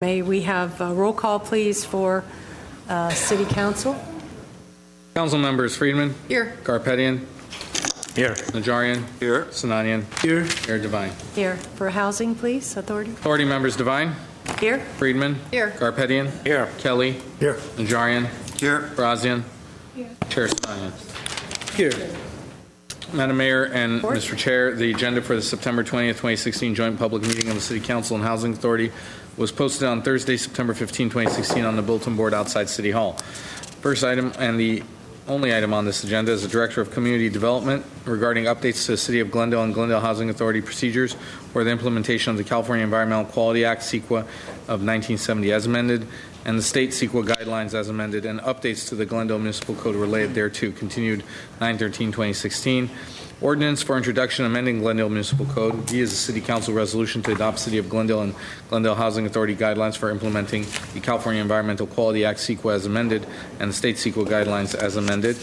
May we have a roll call, please, for City Council? Council members: Friedman. Here. Garpetian. Here. Najarian. Here. Sinanian. Here. Mayor Devine. Here. For Housing, please, Authority? Authority members: Devine. Here. Friedman. Here. Garpetian. Here. Kelly. Here. Najarian. Here. Brazian. Here. Chair Sinanian. Here. Madam Mayor and Mr. Chair, the agenda for the September 20th, 2016 joint public meeting of the City Council and Housing Authority was posted on Thursday, September 15, 2016 on the bulletin board outside City Hall. First item and the only item on this agenda is the Director of Community Development regarding updates to the City of Glendale and Glendale Housing Authority procedures for the implementation of the California Environmental Quality Act, CEQA, of 1970 as amended, and the state CEQA guidelines as amended, and updates to the Glendale Municipal Code related thereto, continued 9/13/2016. Ordinance for introduction amending Glendale Municipal Code. D is a City Council resolution to adopt City of Glendale and Glendale Housing Authority guidelines for implementing the California Environmental Quality Act, CEQA, as amended, and the state CEQA guidelines as amended.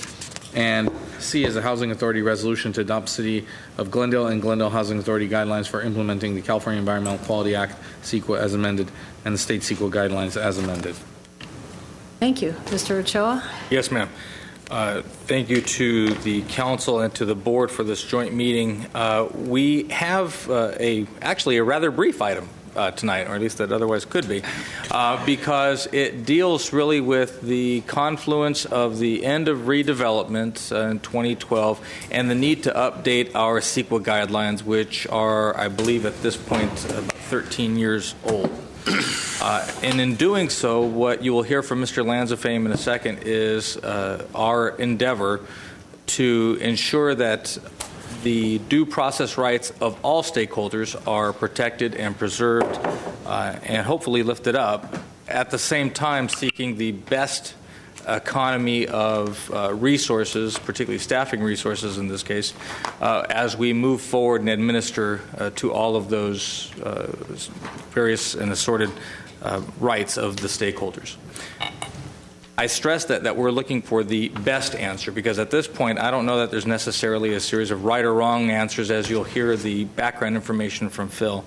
And C is a Housing Authority resolution to adopt City of Glendale and Glendale Housing Authority guidelines for implementing the California Environmental Quality Act, CEQA, as amended, and the state CEQA guidelines as amended. Thank you. Mr. Ochoa? Yes, ma'am. Thank you to the council and to the board for this joint meeting. We have actually a rather brief item tonight, or at least that otherwise could be, because it deals really with the confluence of the end of redevelopment in 2012 and the need to update our CEQA guidelines, which are, I believe, at this point, about 13 years old. And in doing so, what you will hear from Mr. Lanzafame in a second is our endeavor to ensure that the due process rights of all stakeholders are protected and preserved and hopefully lifted up, at the same time seeking the best economy of resources, particularly staffing resources in this case, as we move forward and administer to all of those various and assorted rights of the stakeholders. I stress that we're looking for the best answer, because at this point I don't know that there's necessarily a series of right or wrong answers, as you'll hear the background information from Phil.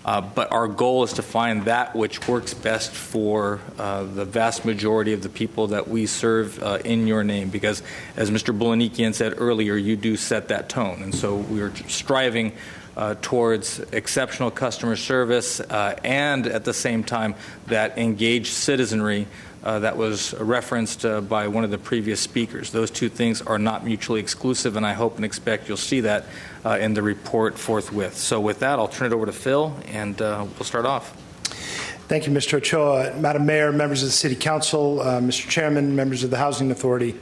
But our goal is to find that which works best for the vast majority of the people that we serve in your name, because as Mr. Bulanikian said earlier, you do set that tone. And so we are striving towards exceptional customer service and at the same time that engaged citizenry that was referenced by one of the previous speakers. Those two things are not mutually exclusive, and I hope and expect you'll see that in the report forthwith. So with that, I'll turn it over to Phil, and we'll start off. Thank you, Mr. Ochoa. Madam Mayor, members of the City Council, Mr. Chairman, members of the Housing Authority.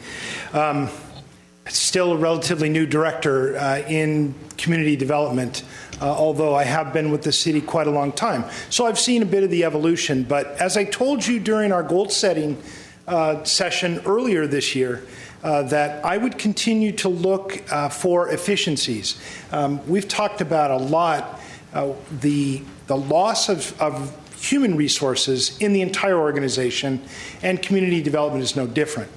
Still a relatively new director in community development, although I have been with the city quite a long time. So I've seen a bit of the evolution, but as I told you during our goal setting session earlier this year, that I would continue to look for efficiencies. We've talked about a lot the loss of human resources in the entire organization, and community development is no different.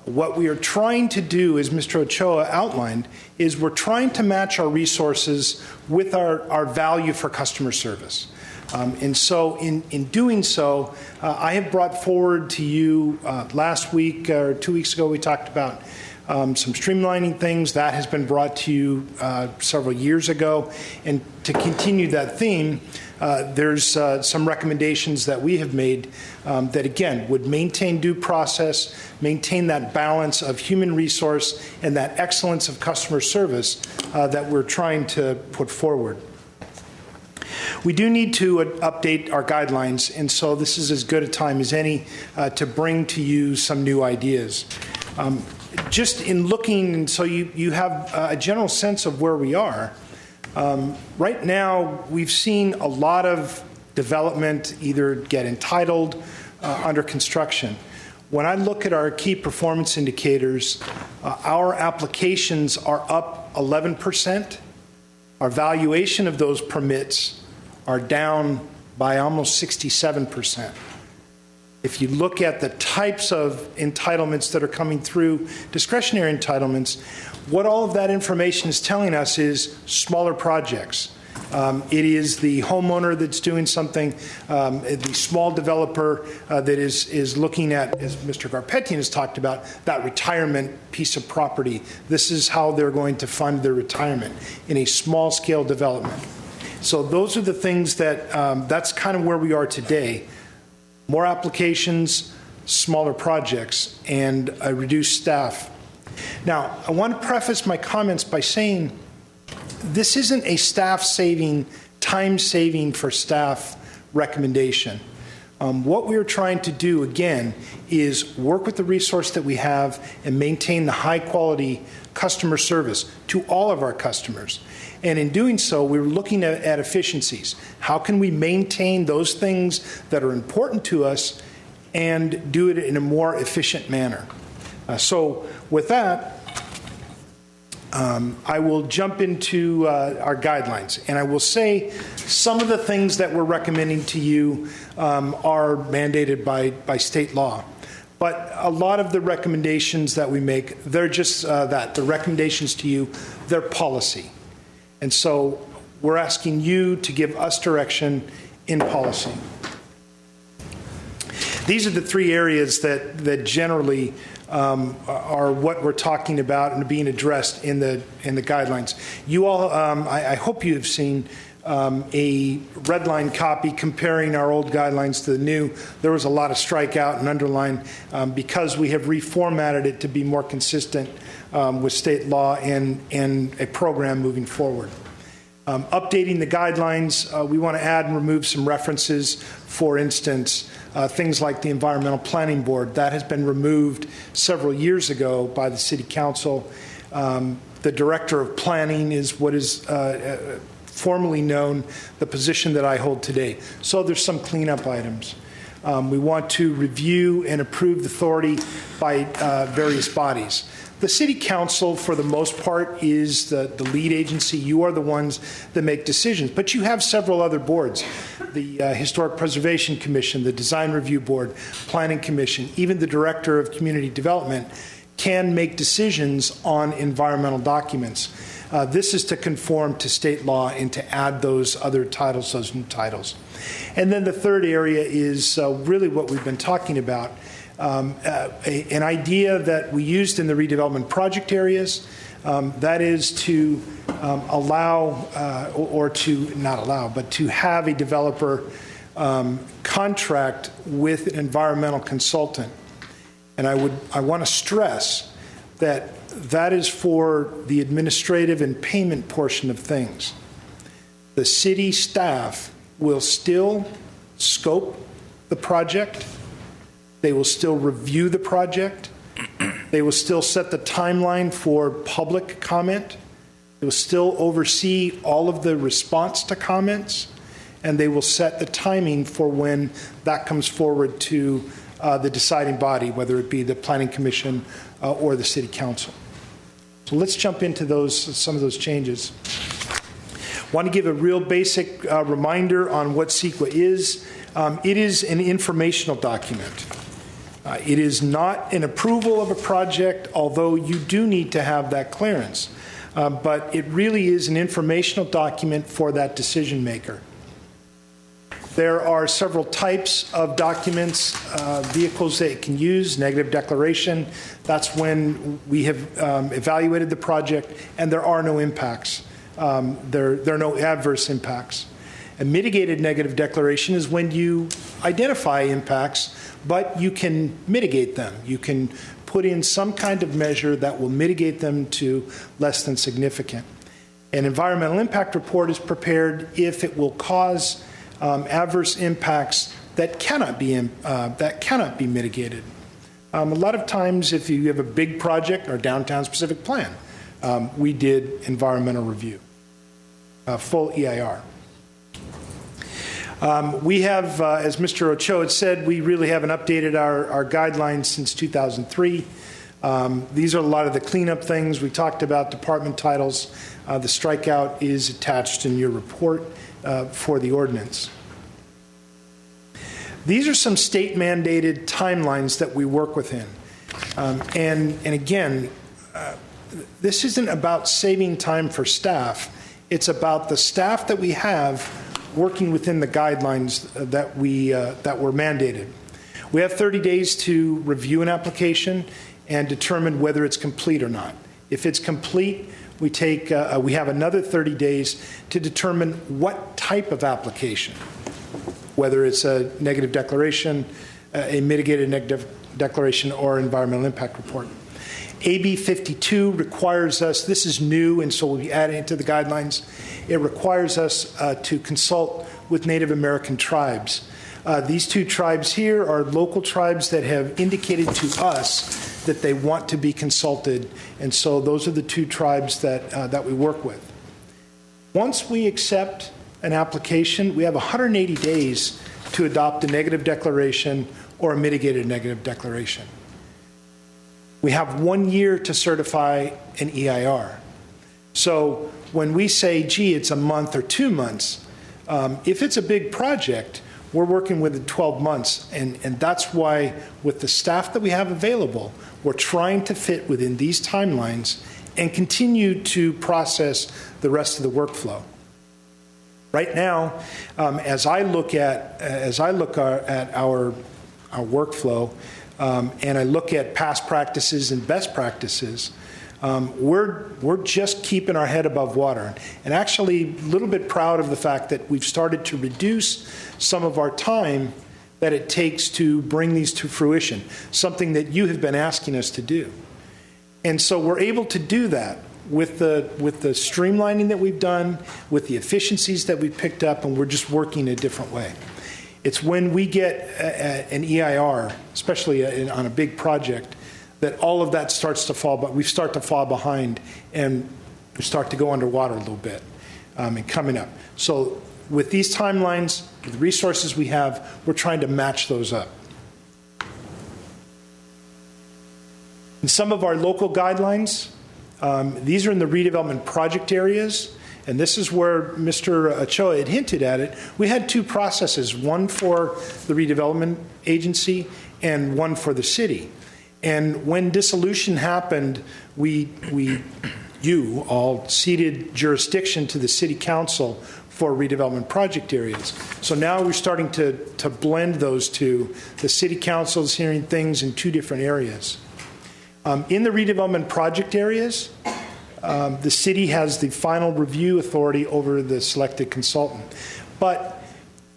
What we are trying to do, as Mr. Ochoa outlined, is we're trying to match our resources with our value for customer service. And so in doing so, I have brought forward to you last week or 2 weeks ago, we talked about some streamlining things. That has been brought to you several years ago. And to continue that theme, there's some recommendations that we have made that, again, would maintain due process, maintain that balance of human resource and that excellence of customer service that we're trying to put forward. We do need to update our guidelines, and so this is as good a time as any to bring to you some new ideas. Just in looking, so you have a general sense of where we are. Right now, we've seen a lot of development either get entitled, under construction. When I look at our key performance indicators, our applications are up 11%. Our valuation of those permits are down by almost 67%. If you look at the types of entitlements that are coming through, discretionary entitlements, what all of that information is telling us is smaller projects. It is the homeowner that's doing something, the small developer that is looking at, as Mr. Garpetian has talked about, that retirement piece of property. This is how they're going to fund their retirement in a small-scale development. So those are the things that, that's kind of where we are today. More applications, smaller projects, and a reduced staff. Now, I want to preface my comments by saying this isn't a staff-saving, time-saving for staff recommendation. What we're trying to do, again, is work with the resource that we have and maintain the high-quality customer service to all of our customers. And in doing so, we're looking at efficiencies. How can we maintain those things that are important to us and do it in a more efficient manner? So with that, I will jump into our guidelines. And I will say some of the things that we're recommending to you are mandated by state law. But a lot of the recommendations that we make, they're just that. The recommendations to you, they're policy. And so we're asking you to give us direction in policy. These are the three areas that generally are what we're talking about and being addressed in the guidelines. You all, I hope you have seen a red line copy comparing our old guidelines to the new. There was a lot of strikeout and underline because we have reformatted it to be more consistent with state law and a program moving forward. Updating the guidelines, we want to add and remove some references. For instance, things like the Environmental Planning Board. That has been removed several years ago by the City Council. The Director of Planning is what is formally known, the position that I hold today. So there's some cleanup items. We want to review and approve the authority by various bodies. The City Council, for the most part, is the lead agency. You are the ones that make decisions. But you have several other boards. The Historic Preservation Commission, the Design Review Board, Planning Commission, even the Director of Community Development can make decisions on environmental documents. This is to conform to state law and to add those other titles, those new titles. And then the third area is really what we've been talking about. An idea that we used in the redevelopment project areas, that is to allow, or to not allow, but to have a developer contract with an environmental consultant. And I want to stress that that is for the administrative and payment portion of things. The city staff will still scope the project. They will still review the project. They will still set the timeline for public comment. They will still oversee all of the response to comments. And they will set the timing for when that comes forward to the deciding body, whether it be the Planning Commission or the City Council. So let's jump into some of those changes. I want to give a real basic reminder on what CEQA is. It is an informational document. It is not an approval of a project, although you do need to have that clearance. But it really is an informational document for that decision maker. There are several types of documents, vehicles that it can use. Negative declaration, that's when we have evaluated the project and there are no impacts. There are no adverse impacts. A mitigated negative declaration is when you identify impacts, but you can mitigate them. You can put in some kind of measure that will mitigate them to less than significant. An environmental impact report is prepared if it will cause adverse impacts that cannot be mitigated. A lot of times, if you have a big project or downtown specific plan, we did environmental review, full EIR. We have, as Mr. Ochoa had said, we really haven't updated our guidelines since 2003. These are a lot of the cleanup things. We talked about department titles. The strikeout is attached in your report for the ordinance. These are some state-mandated timelines that we work within. And again, this isn't about saving time for staff. It's about the staff that we have working within the guidelines that were mandated. We have 30 days to review an application and determine whether it's complete or not. If it's complete, we have another 30 days to determine what type of application, whether it's a negative declaration, a mitigated negative declaration, or environmental impact report. AB 52 requires us, this is new, and so we'll be adding it to the guidelines. It requires us to consult with Native American tribes. These two tribes here are local tribes that have indicated to us that they want to be consulted, and so those are the two tribes that we work with. Once we accept an application, we have 180 days to adopt a negative declaration or a mitigated negative declaration. We have 1 year to certify an EIR. So when we say, gee, it's a month or 2 months, if it's a big project, we're working with 12 months, and that's why with the staff that we have available, we're trying to fit within these timelines and continue to process the rest of the workflow. Right now, as I look at our workflow, and I look at past practices and best practices, we're just keeping our head above water. And actually, a little bit proud of the fact that we've started to reduce some of our time that it takes to bring these to fruition, something that you have been asking us to do. And so we're able to do that with the streamlining that we've done, with the efficiencies that we've picked up, and we're just working a different way. It's when we get an EIR, especially on a big project, that all of that starts to fall, but we start to fall behind and we start to go underwater a little bit and coming up. So with these timelines, with the resources we have, we're trying to match those up. In some of our local guidelines, these are in the redevelopment project areas, and this is where Mr. Ochoa had hinted at it. We had two processes, one for the redevelopment agency and one for the city. And when dissolution happened, you all ceded jurisdiction to the city council for redevelopment project areas. So now we're starting to blend those two. The city council is hearing things in two different areas. In the redevelopment project areas, the city has the final review authority over the selected consultant. But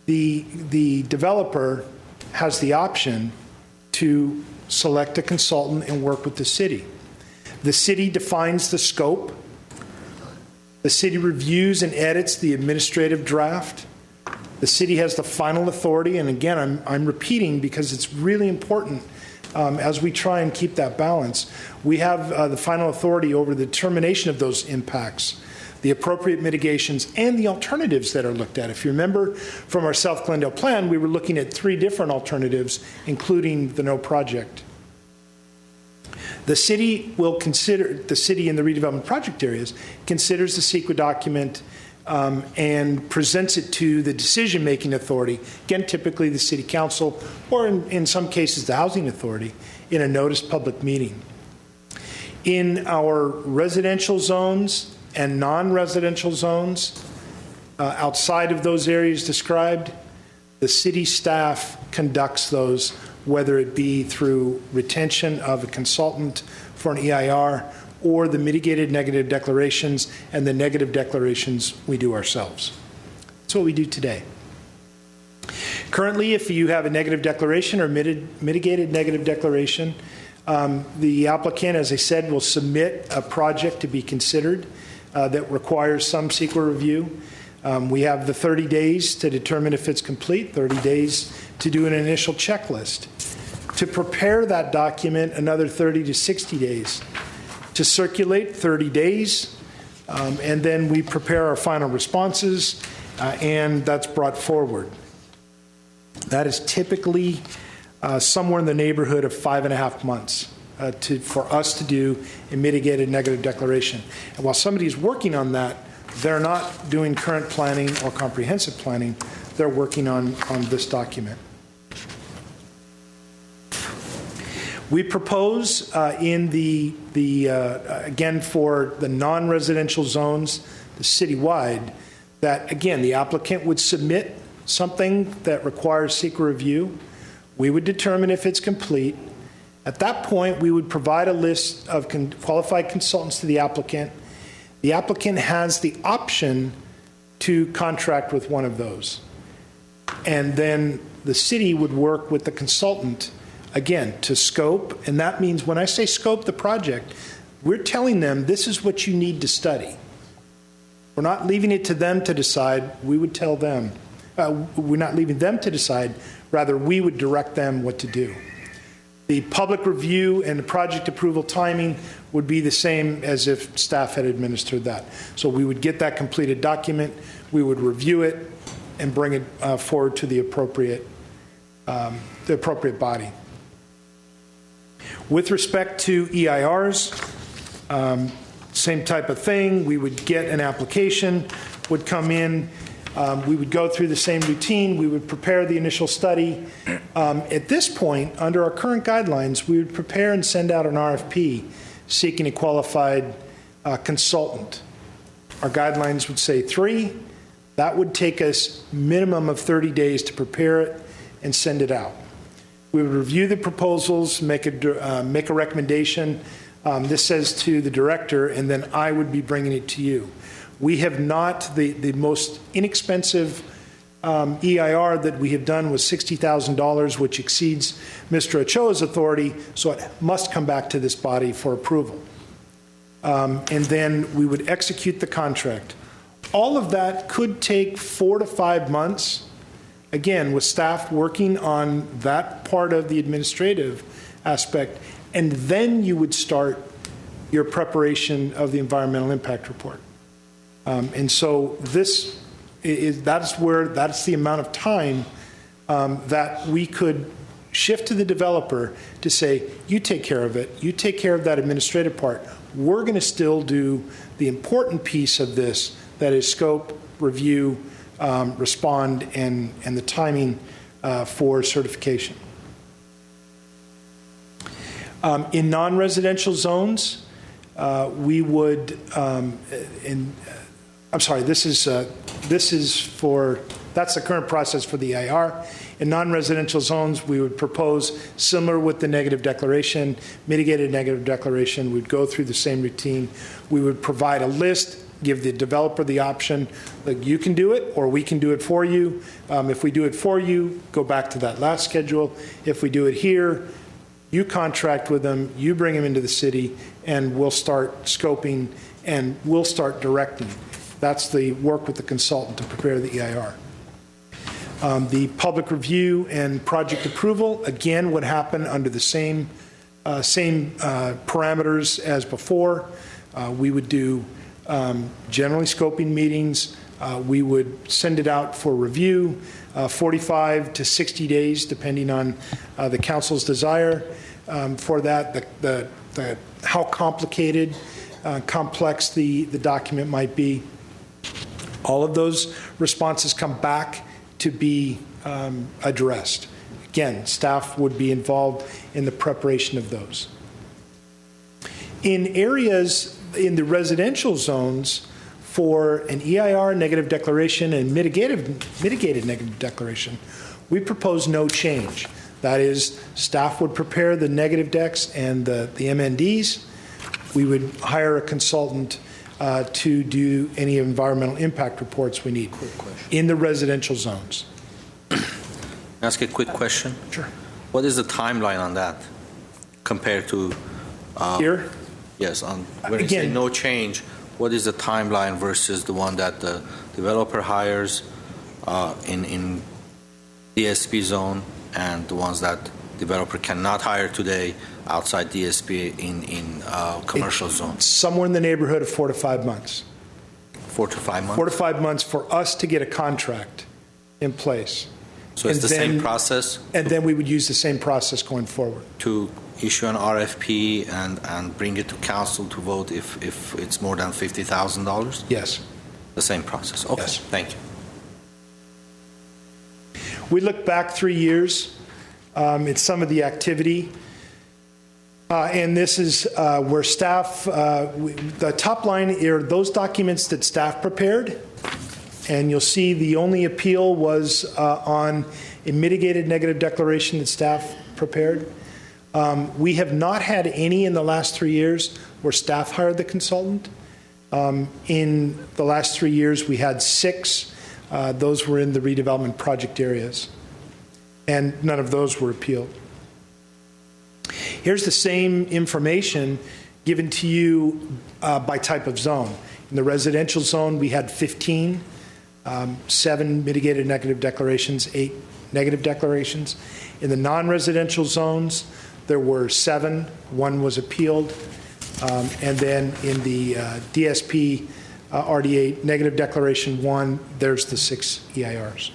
the developer has the option to select a consultant and work with the city. The city defines the scope. The city reviews and edits the administrative draft. The city has the final authority, and again, I'm repeating because it's really important as we try and keep that balance. We have the final authority over the determination of those impacts, the appropriate mitigations, and the alternatives that are looked at. If you remember from our South Glendale plan, we were looking at 3 different alternatives, including the no project. The city will consider, the city in the redevelopment project areas considers the CEQA document and presents it to the decision-making authority, again, typically the city council, or in some cases the housing authority, in a noticed public meeting. In our residential zones and non-residential zones, outside of those areas described, the city staff conducts those, whether it be through retention of a consultant for an EIR or the mitigated negative declarations and the negative declarations we do ourselves. That's what we do today. Currently, if you have a negative declaration or mitigated negative declaration, the applicant, as I said, will submit a project to be considered that requires some CEQA review. We have the 30 days to determine if it's complete, 30 days to do an initial checklist. To prepare that document, another 30 to 60 days. To circulate, 30 days. And then we prepare our final responses, and that's brought forward. That is typically somewhere in the neighborhood of 5.5 months for us to do a mitigated negative declaration. And while somebody's working on that, they're not doing current planning or comprehensive planning. They're working on this document. We propose in again, for the non-residential zones, citywide, that, again, the applicant would submit something that requires secret review. We would determine if it's complete. At that point, we would provide a list of qualified consultants to the applicant. The applicant has the option to contract with one of those. And then the city would work with the consultant, again, to scope. And that means when I say scope the project, we're telling them this is what you need to study. We're not leaving it to them to decide. We would tell them. We're not leaving them to decide. Rather, we would direct them what to do. The public review and the project approval timing would be the same as if staff had administered that. So we would get that completed document, we would review it, and bring it forward to the appropriate body. With respect to EIRs, same type of thing. We would get an application, would come in, we would go through the same routine, we would prepare the initial study. At this point, under our current guidelines, we would prepare and send out an RFP seeking a qualified consultant. Our guidelines would say 3. That would take us minimum of 30 days to prepare it and send it out. We would review the proposals, make a recommendation. This says to the director, and then I would be bringing it to you. We have not, the most inexpensive EIR that we have done was $60,000, which exceeds Mr. Ochoa's authority, so it must come back to this body for approval. And then we would execute the contract. All of that could take 4 to 5 months, again, with staff working on that part of the administrative aspect, and then you would start your preparation of the environmental impact report. And so that's the amount of time that we could shift to the developer to say, you take care of it, you take care of that administrative part. We're going to still do the important piece of this, that is scope, review, respond, and the timing for certification. In non-residential zones, we would, I'm sorry, this is that's the current process for the EIR. In non-residential zones, we would propose similar with the negative declaration, mitigated negative declaration. We'd go through the same routine. We would provide a list, give the developer the option, like you can do it or we can do it for you. If we do it for you, go back to that last schedule. If we do it here, you contract with them, you bring them into the city, and we'll start scoping and we'll start directing. That's the work with the consultant to prepare the EIR. The public review and project approval, again, would happen under the same parameters as before. We would do generally scoping meetings. We would send it out for review, 45 to 60 days, depending on the council's desire for that, how complicated, complex the document might be. All of those responses come back to be addressed. Again, staff would be involved in the preparation of those. In areas in the residential zones for an EIR negative declaration and mitigated negative declaration, we propose no change. That is, staff would prepare the negative decks and the MNDs. We would hire a consultant to do any environmental impact reports we need in the residential zones. Ask a quick question. Sure. What is the timeline on that compared to Here? Yes, on when you say no change, what is the timeline versus the one that the developer hires in DSP zone and the ones that developer cannot hire today outside DSP in commercial zone? Somewhere in the neighborhood of 4 to 5 months. 4 to 5 months? 4 to 5 months for us to get a contract in place. So it's the same process? And then we would use the same process going forward. To issue an RFP and bring it to council to vote if it's more than $50,000? Yes. The same process. Okay, Yes. Thank you. We look back 3 years at some of the activity. And this is where staff, the top line are those documents that staff prepared. And you'll see the only appeal was on a mitigated negative declaration that staff prepared. We have not had any in the last 3 years where staff hired the consultant. In the last 3 years, we had 6. Those were in the redevelopment project areas. And none of those were appealed. Here's the same information given to you by type of zone. In the residential zone, we had 15, 7 mitigated negative declarations, 8 negative declarations. In the non-residential zones, there were 7, 1 was appealed. And then in the DSP RDA negative declaration 1, there's the 6 EIRs.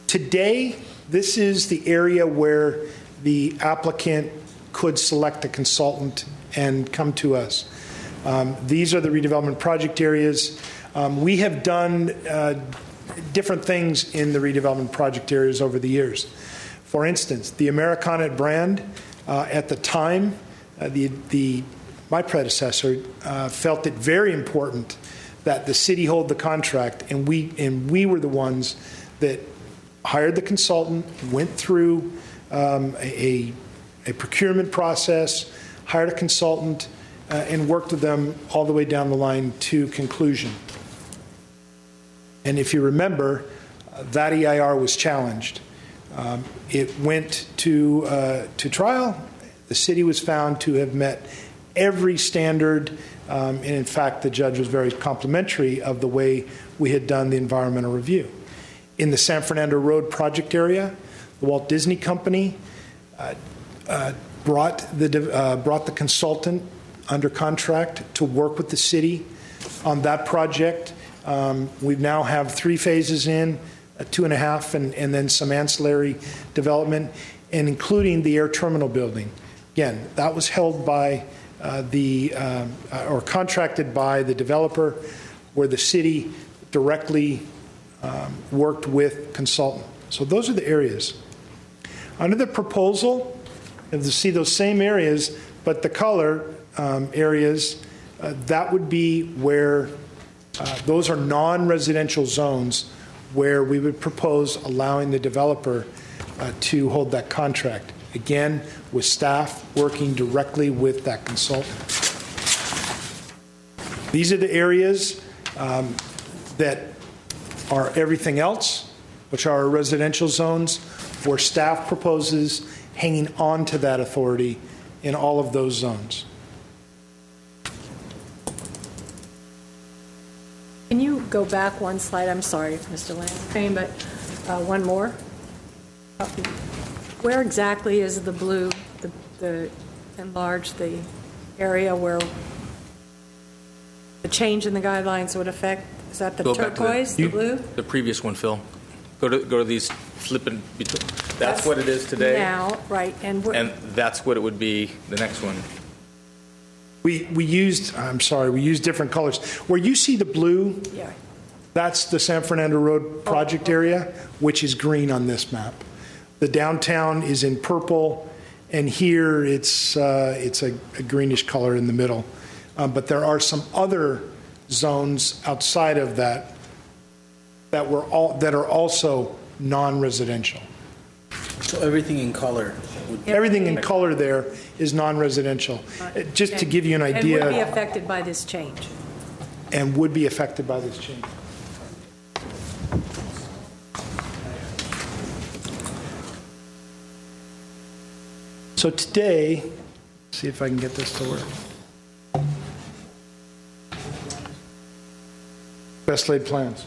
Today, this is the area where the applicant could select a consultant and come to us. These are the redevelopment project areas. We have done different things in the redevelopment project areas over the years. For instance, the Americana brand, at the time, my predecessor felt it very important that the city hold the contract, and we were the ones that hired the consultant, went through a procurement process, hired a consultant, and worked with them all the way down the line to conclusion. And if you remember, that EIR was challenged. It went to trial. The city was found to have met every standard, and in fact, the judge was very complimentary of the way we had done the environmental review. In the San Fernando Road project area, the Walt Disney Company brought the consultant under contract to work with the city on that project. We now have 3 phases in, 2.5, and then some ancillary development, and including the air terminal building. Again, that was held by or contracted by the developer, where the city directly worked with consultant. So those are the areas. Under the proposal, you see those same areas, but the color areas, that would be where those are non-residential zones where we would propose allowing the developer to hold that contract. Again, with staff working directly with that consultant. These are the areas that are everything else, which are residential zones, where staff proposes hanging on to that authority in all of those zones. Can you go back one slide? I'm sorry, Mr. Langfame, but one more. Where exactly is the blue, the enlarge the area where the change in the guidelines would affect? Is that the turquoise, the blue? The previous one, Phil. Go to these flipping between. That's what it is today. Now, right, and that's what it would be the next one. We used different colors. Where you see the blue, yeah. That's the San Fernando Road project area, which is green on this map. The downtown is in purple, and here it's a greenish color in the middle. But there are some other zones outside of that that are also non-residential. So everything in color. Everything in color there is non-residential. Just to give you an idea. And would be affected by this change. And would be affected by this change. So today, see if I can get this to work. Best laid plans.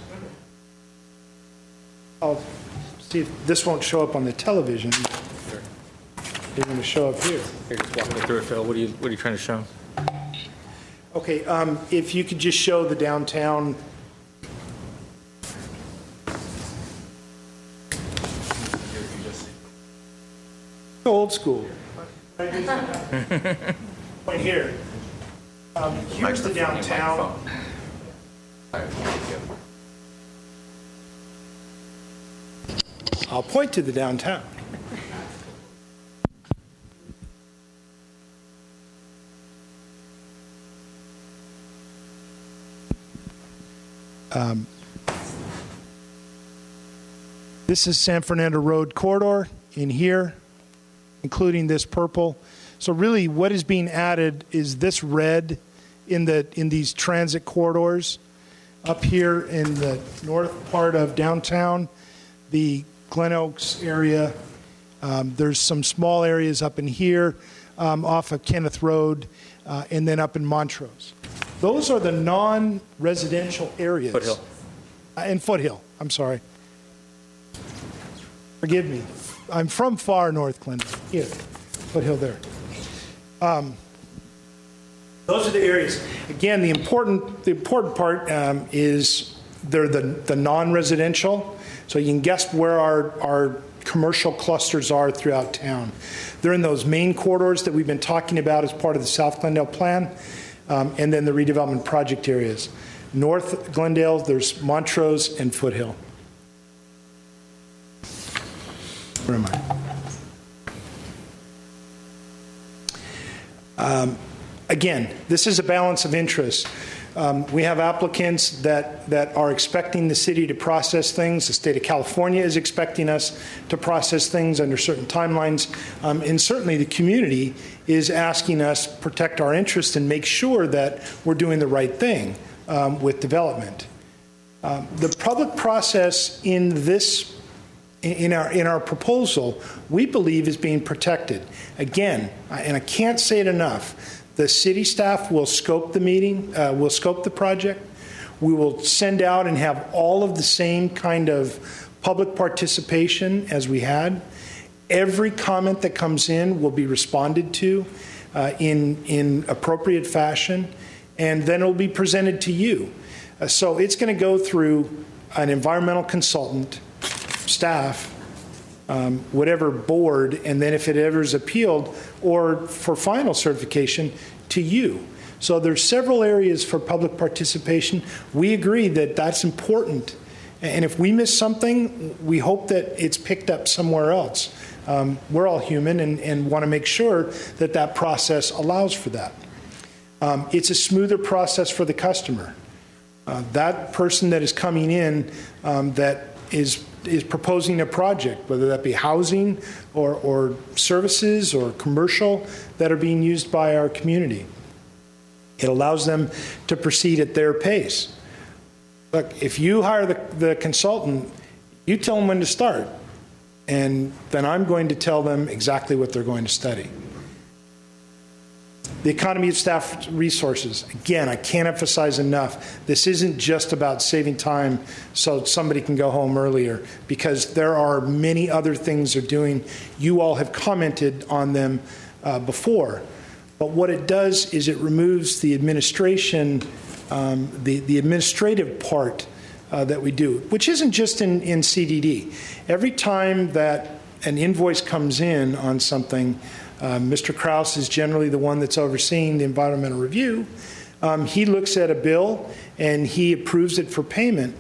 I'll see if this won't show up on the television. They're going to show up here. Here, just walk me through it, Phil. What are you trying to show? Okay, if you could just show the downtown. Old school. Right here. Here's the downtown. I'll point to the downtown. This is San Fernando Road corridor in here, including this purple. So really what is being added is this red in these transit corridors up here in the north part of downtown, the Glen Oaks area. There's some small areas up in here off of Kenneth Road and then up in Montrose. Those are the non-residential areas. Foothill. And Foothill, I'm sorry. Forgive me. I'm from far north, Glendale. Here, Foothill there. Those are the areas. Again, the important part is they're the non-residential. So you can guess where our commercial clusters are throughout town. They're in those main corridors that we've been talking about as part of the South Glendale plan, and then the redevelopment project areas. North Glendale, there's Montrose and Foothill. Where am I? Again, this is a balance of interest. We have applicants that are expecting the city to process things. The state of California is expecting us to process things under certain timelines. And certainly the community is asking us to protect our interests and make sure that we're doing the right thing with development. The public process in our proposal, we believe is being protected. Again, and I can't say it enough, the city staff will scope the meeting, will scope the project. We will send out and have all of the same kind of public participation as we had. Every comment that comes in will be responded to in appropriate fashion, and then it will be presented to you. So it's going to go through an environmental consultant, staff, whatever board, and then if it ever is appealed or for final certification to you. So there's several areas for public participation. We agree that that's important. And if we miss something, we hope that it's picked up somewhere else. We're all human and want to make sure that that process allows for that. It's a smoother process for the customer. That person that is coming in that is proposing a project, whether that be housing or services or commercial that are being used by our community. It allows them to proceed at their pace. Look, if you hire the consultant, you tell them when to start, and then I'm going to tell them exactly what they're going to study. The economy of staff resources. Again, I can't emphasize enough, this isn't just about saving time so somebody can go home earlier, because there are many other things they're doing. You all have commented on them before. But what it does is it removes the administration, the administrative part that we do, which isn't just in CDD. Every time that an invoice comes in on something, Mr. Kraus is generally the one that's overseeing the environmental review. He looks at a bill and he approves it for payment.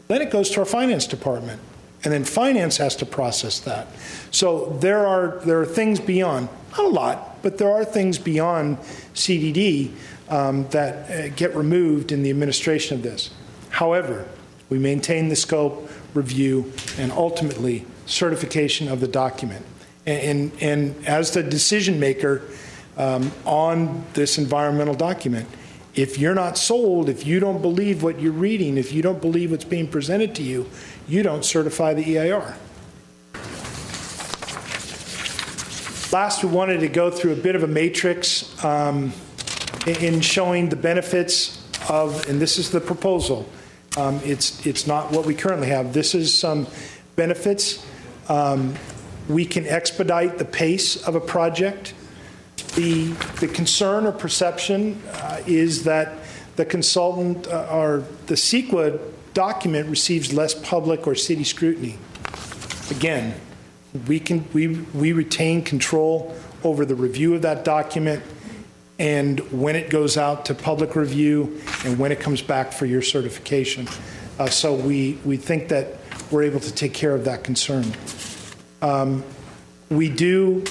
Then it goes to our finance department, and then finance has to process that. So there are things beyond, not a lot, but there are things beyond CDD that get removed in the administration of this. However, we maintain the scope, review, and ultimately certification of the document. And as the decision maker on this environmental document, if you're not sold, if you don't believe what you're reading, if you don't believe what's being presented to you, you don't certify the EIR. Last, we wanted to go through a bit of a matrix in showing the benefits of, and this is the proposal. It's not what we currently have. This is some benefits. We can expedite the pace of a project. The concern or perception is that the consultant or the CEQA document receives less public or city scrutiny. Again, we retain control over the review of that document and when it goes out to public review and when it comes back for your certification. So we think that we're able to take care of that concern. We do,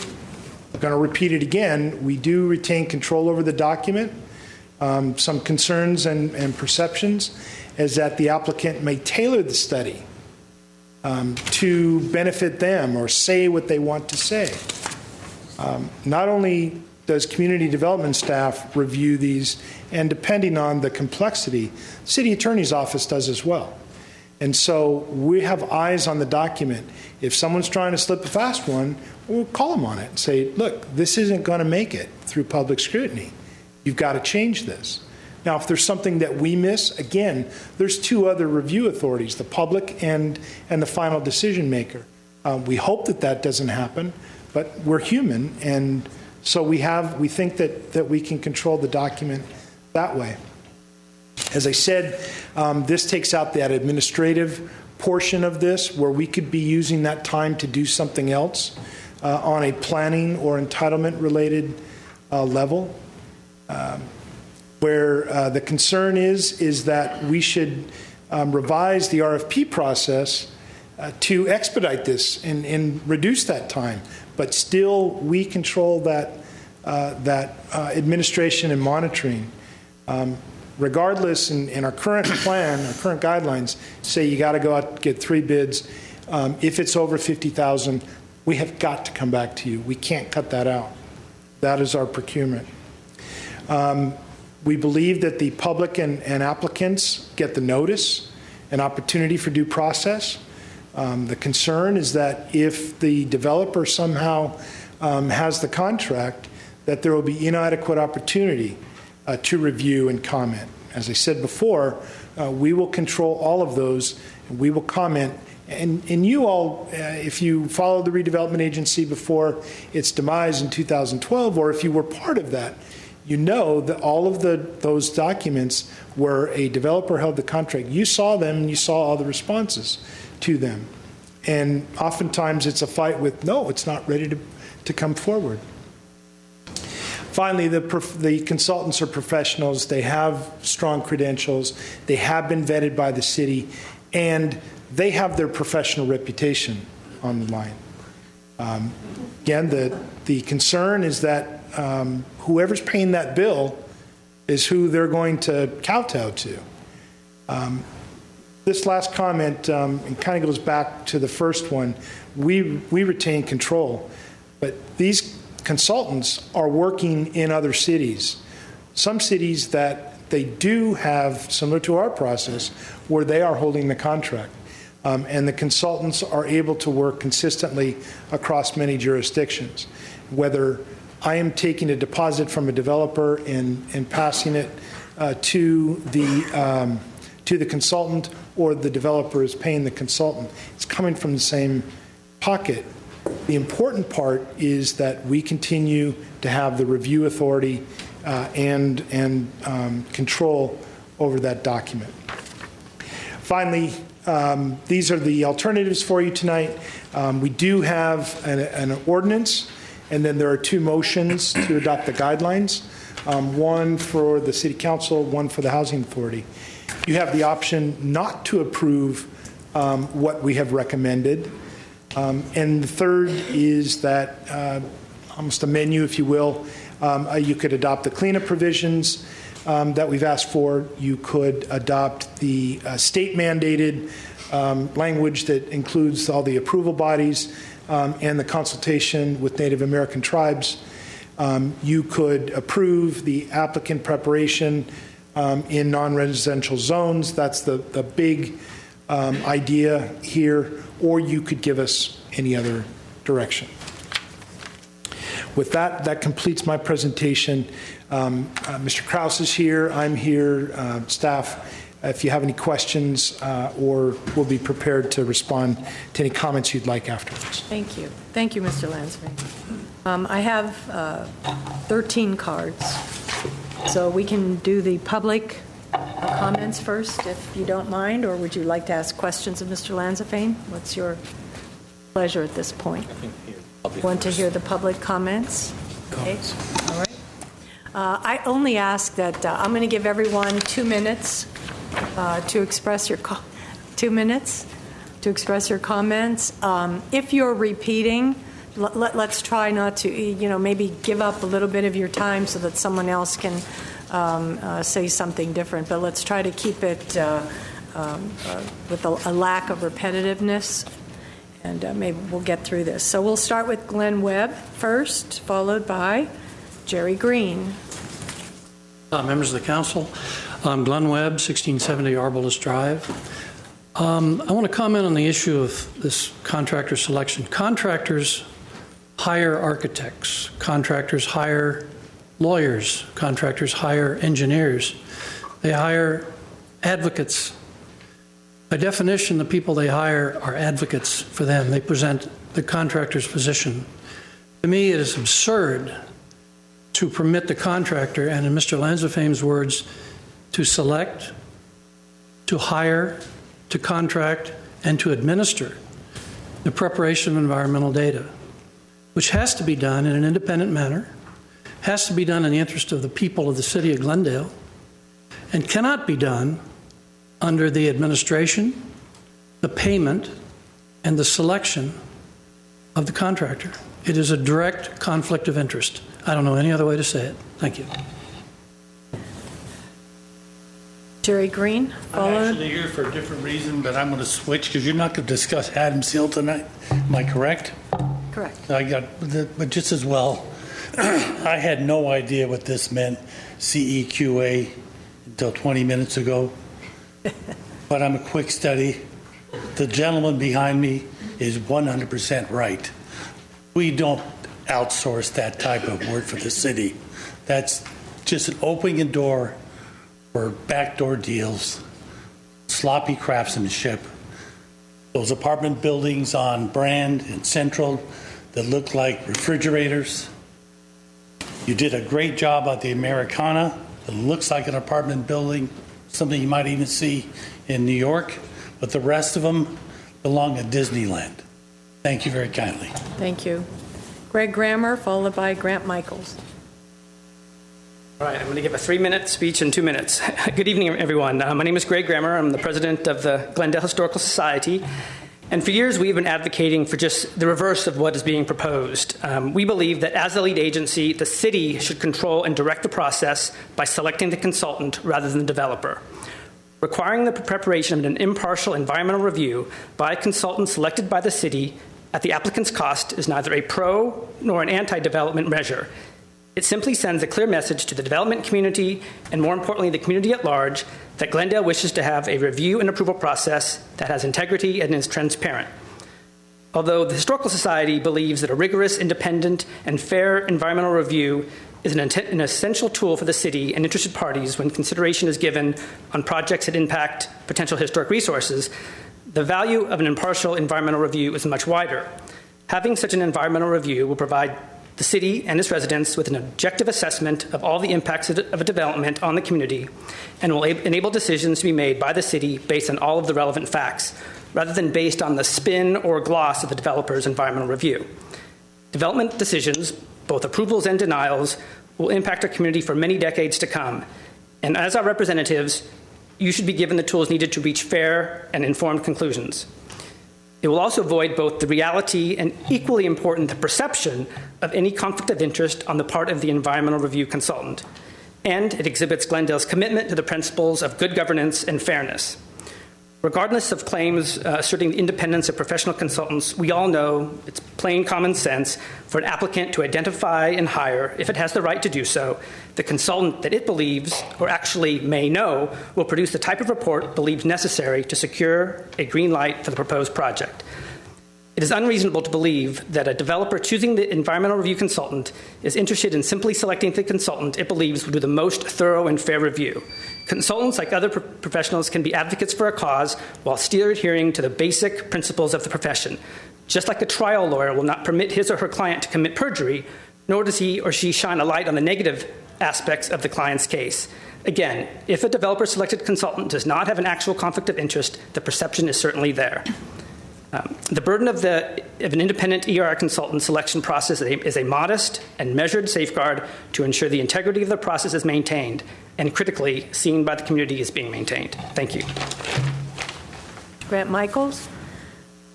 I'm going to repeat it again, we do retain control over the document. Some concerns and perceptions is that the applicant may tailor the study to benefit them or say what they want to say. Not only does community development staff review these, and depending on the complexity, city attorney's office does as well. And so we have eyes on the document. If someone's trying to slip a fast one, we'll call them on it and say, look, this isn't going to make it through public scrutiny. You've got to change this. Now, if there's something that we miss, again, there's two other review authorities, the public and the final decision maker. We hope that that doesn't happen, but we're human, and so we think that we can control the document that way. As I said, this takes out that administrative portion of this where we could be using that time to do something else on a planning or entitlement related level. Where the concern is that we should revise the RFP process to expedite this and reduce that time, but still we control that administration and monitoring. Regardless, in our current plan, our current guidelines say you got to go out and get 3 bids. If it's over $50,000, we have got to come back to you. We can't cut that out. That is our procurement. We believe that the public and applicants get the notice, an opportunity for due process. The concern is that if the developer somehow has the contract, that there will be inadequate opportunity to review and comment. As I said before, we will control all of those, and we will comment. And you all, if you followed the redevelopment agency before its demise in 2012, or if you were part of that, you know that all of those documents where a developer held the contract, you saw them and you saw all the responses to them. And oftentimes it's a fight with, no, it's not ready to come forward. Finally, the consultants are professionals. They have strong credentials. They have been vetted by the city, and they have their professional reputation on the line. Again, the concern is that whoever's paying that bill is who they're going to kowtow to. This last comment it kind of goes back to the first one. We retain control, but these consultants are working in other cities. Some cities that they do have, similar to our process, where they are holding the contract. And the consultants are able to work consistently across many jurisdictions. Whether I am taking a deposit from a developer and passing it to the consultant, or the developer is paying the consultant, it's coming from the same pocket. The important part is that we continue to have the review authority and control over that document. Finally, these are the alternatives for you tonight. We do have an ordinance, and then there are 2 motions to adopt the guidelines, one for the City Council, one for the Housing Authority. You have the option not to approve what we have recommended. And the third is that, almost a menu, if you will, you could adopt the cleanup provisions that we've asked for. You could adopt the state-mandated language that includes all the approval bodies and the consultation with Native American tribes. You could approve the applicant preparation in non-residential zones. That's the big idea here. Or you could give us any other direction. With that, that completes my presentation. Mr. Kraus is here. I'm here. Staff, if you have any questions, or we'll be prepared to respond to any comments you'd like afterwards. Thank you. Thank you, Mr. Lansing. I have 13 cards, so we can do the public comments first, if you don't mind, or would you like to ask questions of Mr. Lansing? What's your pleasure at this point? Want to hear the public comments? Okay. All right. I only ask that I'm going to give everyone 2 minutes to express your 2 minutes to express your comments. If you're repeating, let's try not to, maybe give up a little bit of your time so that someone else can say something different, but let's try to keep it with a lack of repetitiveness, and maybe we'll get through this. So we'll start with Glenn Webb first, followed by Jerry Green. Members of the council, I'm Glenn Webb, 1670 Arbalest Drive. I want to comment on the issue of this contractor selection. Contractors hire architects, contractors hire lawyers, contractors hire engineers. They hire advocates. By definition, the people they hire are advocates for them. They present the contractor's position. To me, it is absurd to permit the contractor, and in Mr. Lansafe's words, to select, to hire, to contract, and to administer the preparation of environmental data, which has to be done in an independent manner, has to be done in the interest of the people of the city of Glendale, and cannot be done under the administration, the payment, and the selection of the contractor. It is a direct conflict of interest. I don't know any other way to say it. Thank you. Jerry Green, followed. I'm actually here for a different reason, but I'm going to switch because you're not going to discuss Adams Hill tonight. Am I correct? Correct. But just as well, I had no idea what this meant, CEQA, until 20 minutes ago. But I'm a quick study. The gentleman behind me is 100% right. We don't outsource that type of work for the city. That's just an opening a door for backdoor deals, sloppy craftsmanship. Those apartment buildings on Brand and Central that look like refrigerators. You did a great job at the Americana. It looks like an apartment building, something you might even see in New York, but the rest of them belong at Disneyland. Thank you very kindly. Thank you. Greg Grammer, followed by Grant Michaels. All right, I'm going to give a 3-minute speech in 2 minutes. Good evening, everyone. My name is Greg Grammer. I'm the president of the Glendale Historical Society. And for years, we've been advocating for just the reverse of what is being proposed. We believe that as the lead agency, the city should control and direct the process by selecting the consultant rather than the developer. Requiring the preparation of an impartial environmental review by a consultant selected by the city at the applicant's cost is neither a pro nor an anti-development measure. It simply sends a clear message to the development community, and more importantly, the community at large, that Glendale wishes to have a review and approval process that has integrity and is transparent. Although the Historical Society believes that a rigorous, independent, and fair environmental review is an essential tool for the city and interested parties when consideration is given on projects that impact potential historic resources, the value of an impartial environmental review is much wider. Having such an environmental review will provide the city and its residents with an objective assessment of all the impacts of a development on the community and will enable decisions to be made by the city based on all of the relevant facts, rather than based on the spin or gloss of the developer's environmental review. Development decisions, both approvals and denials, will impact our community for many decades to come. And as our representatives, you should be given the tools needed to reach fair and informed conclusions. It will also avoid both the reality and, equally important, the perception of any conflict of interest on the part of the environmental review consultant. And it exhibits Glendale's commitment to the principles of good governance and fairness. Regardless of claims asserting the independence of professional consultants, we all know it's plain common sense for an applicant to identify and hire, if it has the right to do so, the consultant that it believes, or actually may know, will produce the type of report believed necessary to secure a green light for the proposed project. It is unreasonable to believe that a developer choosing the environmental review consultant is interested in simply selecting the consultant it believes will do the most thorough and fair review. Consultants, like other professionals, can be advocates for a cause while still adhering to the basic principles of the profession. Just like a trial lawyer will not permit his or her client to commit perjury, nor does he or she shine a light on the negative aspects of the client's case. Again, if a developer-selected consultant does not have an actual conflict of interest, the perception is certainly there. The burden of an independent ERR consultant selection process is a modest and measured safeguard to ensure the integrity of the process is maintained and, critically, seen by the community is being maintained. Thank you. Grant Michaels,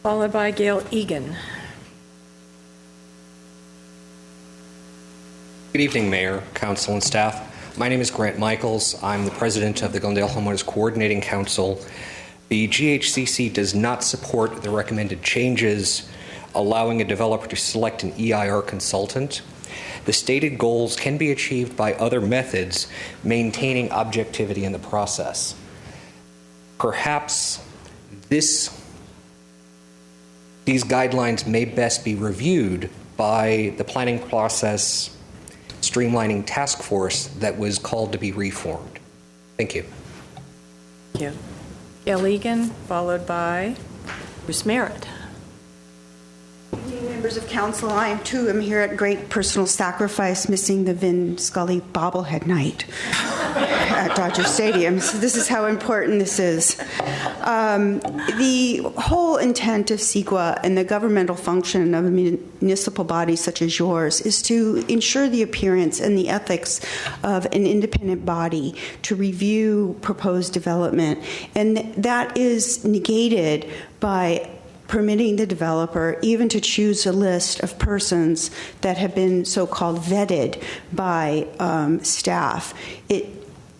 followed by Gail Egan. Good evening, Mayor, Council, and staff. My name is Grant Michaels. I'm the president of the Glendale Homeowners Coordinating Council. The GHCC does not support the recommended changes allowing a developer to select an EIR consultant. The stated goals can be achieved by other methods, maintaining objectivity in the process. Perhaps these guidelines may best be reviewed by the planning process streamlining task force that was called to be reformed. Thank you. Thank you. Gail Egan, followed by Bruce Merritt. Members of council, I too am here at great personal sacrifice, missing the Vin Scully bobblehead night at Dodger Stadium. So this is how important this is. The whole intent of CEQA and the governmental function of a municipal body such as yours is to ensure the appearance and the ethics of an independent body to review proposed development. And that is negated by permitting the developer even to choose a list of persons that have been so-called vetted by staff. It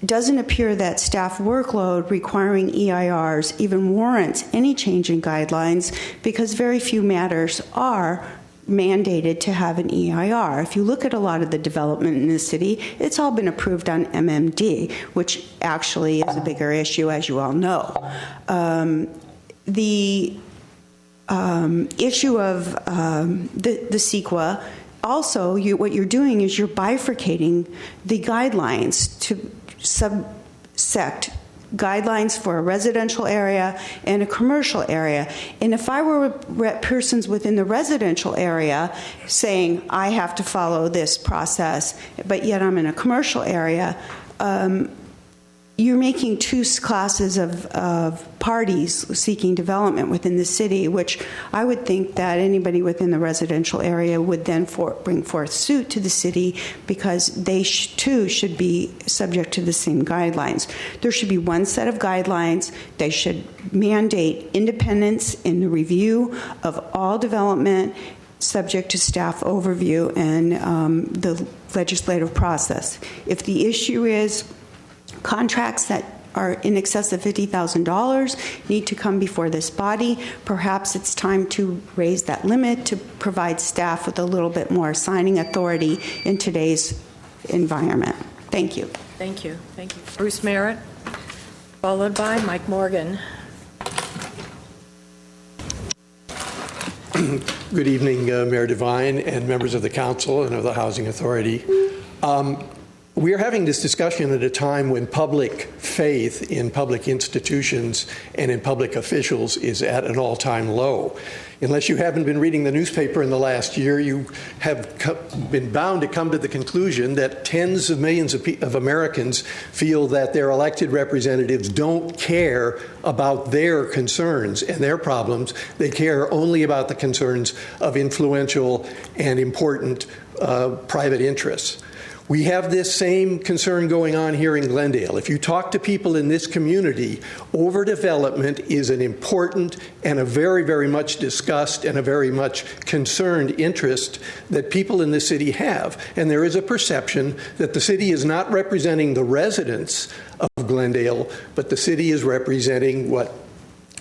doesn't appear that staff workload requiring EIRs even warrants any change in guidelines because very few matters are mandated to have an EIR. If you look at a lot of the development in the city, it's all been approved on MMD, which actually is a bigger issue, as you all know. The issue of the CEQA, also what you're doing is you're bifurcating the guidelines to subsect guidelines for a residential area and a commercial area. And if I were persons within the residential area saying I have to follow this process, but yet I'm in a commercial area, you're making two classes of parties seeking development within the city, which I would think that anybody within the residential area would then bring forth suit to the city because they too should be subject to the same guidelines. There should be one set of guidelines. They should mandate independence in the review of all development subject to staff overview and the legislative process. If the issue is contracts that are in excess of $50,000 need to come before this body, perhaps it's time to raise that limit to provide staff with a little bit more signing authority in today's environment. Thank you. Thank you. Thank you. Bruce Merritt, followed by Mike Morgan. Good evening, Mayor Devine and members of the council and of the Housing Authority. We are having this discussion at a time when public faith in public institutions and in public officials is at an all-time low. Unless you haven't been reading the newspaper in the last year, you have been bound to come to the conclusion that tens of millions of Americans feel that their elected representatives don't care about their concerns and their problems. They care only about the concerns of influential and important private interests. We have this same concern going on here in Glendale. If you talk to people in this community, overdevelopment is an important and a very, very much discussed and a very much concerned interest that people in the city have. And there is a perception that the city is not representing the residents of Glendale, but the city is representing what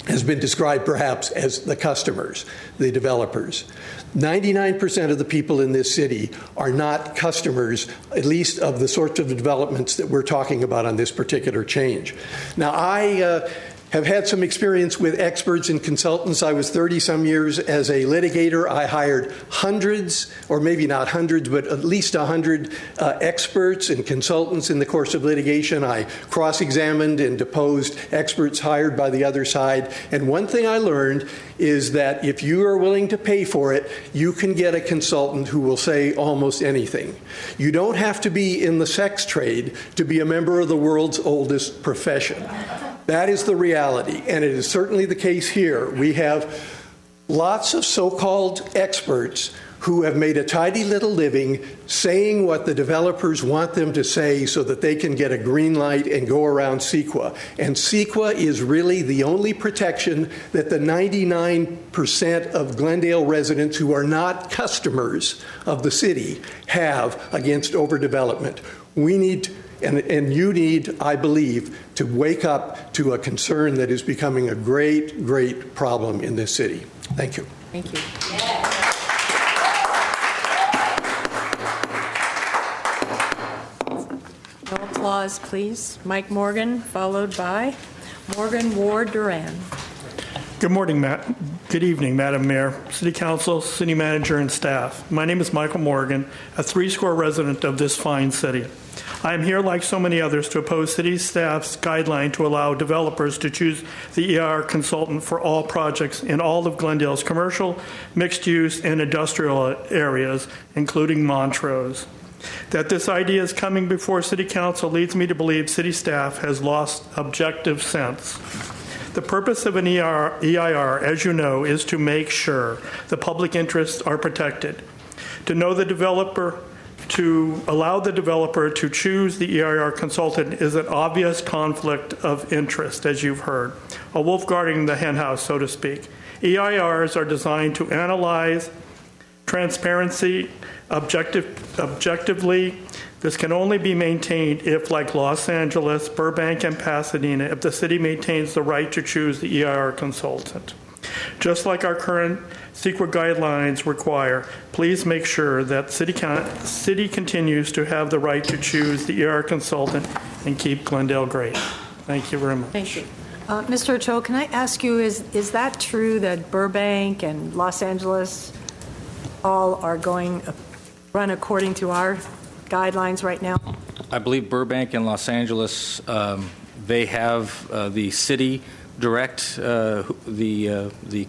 has been described perhaps as the customers, the developers. 99% of the people in this city are not customers, at least of the sorts of developments that we're talking about on this particular change. Now, I have had some experience with experts and consultants. I was 30-some years as a litigator. I hired hundreds, or maybe not hundreds, but at least 100 experts and consultants in the course of litigation. I cross-examined and deposed experts hired by the other side. And one thing I learned is that if you are willing to pay for it, you can get a consultant who will say almost anything. You don't have to be in the sex trade to be a member of the world's oldest profession. That is the reality, and it is certainly the case here. We have lots of so-called experts who have made a tidy little living saying what the developers want them to say so that they can get a green light and go around CEQA. And CEQA is really the only protection that the 99% of Glendale residents who are not customers of the city have against overdevelopment. We need And you need, I believe, to wake up to a concern that is becoming a great, great problem in this city. Thank you. Thank you. No applause, please. Mike Morgan, followed by Morgan Ward Duran. Good morning, Matt. Good evening, Madam Mayor, City Council, City Manager, and staff. My name is Michael Morgan, a three-score resident of this fine city. I am here, like so many others, to oppose city staff's guideline to allow developers to choose the EIR consultant for all projects in all of Glendale's commercial, mixed-use, and industrial areas, including Montrose. That this idea is coming before City Council leads me to believe city staff has lost objective sense. The purpose of an EIR, as you know, is to make sure the public interests are protected. To allow the developer to choose the EIR consultant is an obvious conflict of interest, as you've heard, a wolf guarding the henhouse, so to speak. EIRs are designed to analyze transparency objectively. This can only be maintained if, like Los Angeles, Burbank, and Pasadena, if the city maintains the right to choose the EIR consultant. Just like our current CEQA guidelines require, please make sure that city continues to have the right to choose the EIR consultant and keep Glendale great. Thank you very much. Thank you. Mr. Ochoa, can I ask you, is that true that Burbank and Los Angeles all are going to run according to our guidelines right now? I believe Burbank and Los Angeles, they have the city direct the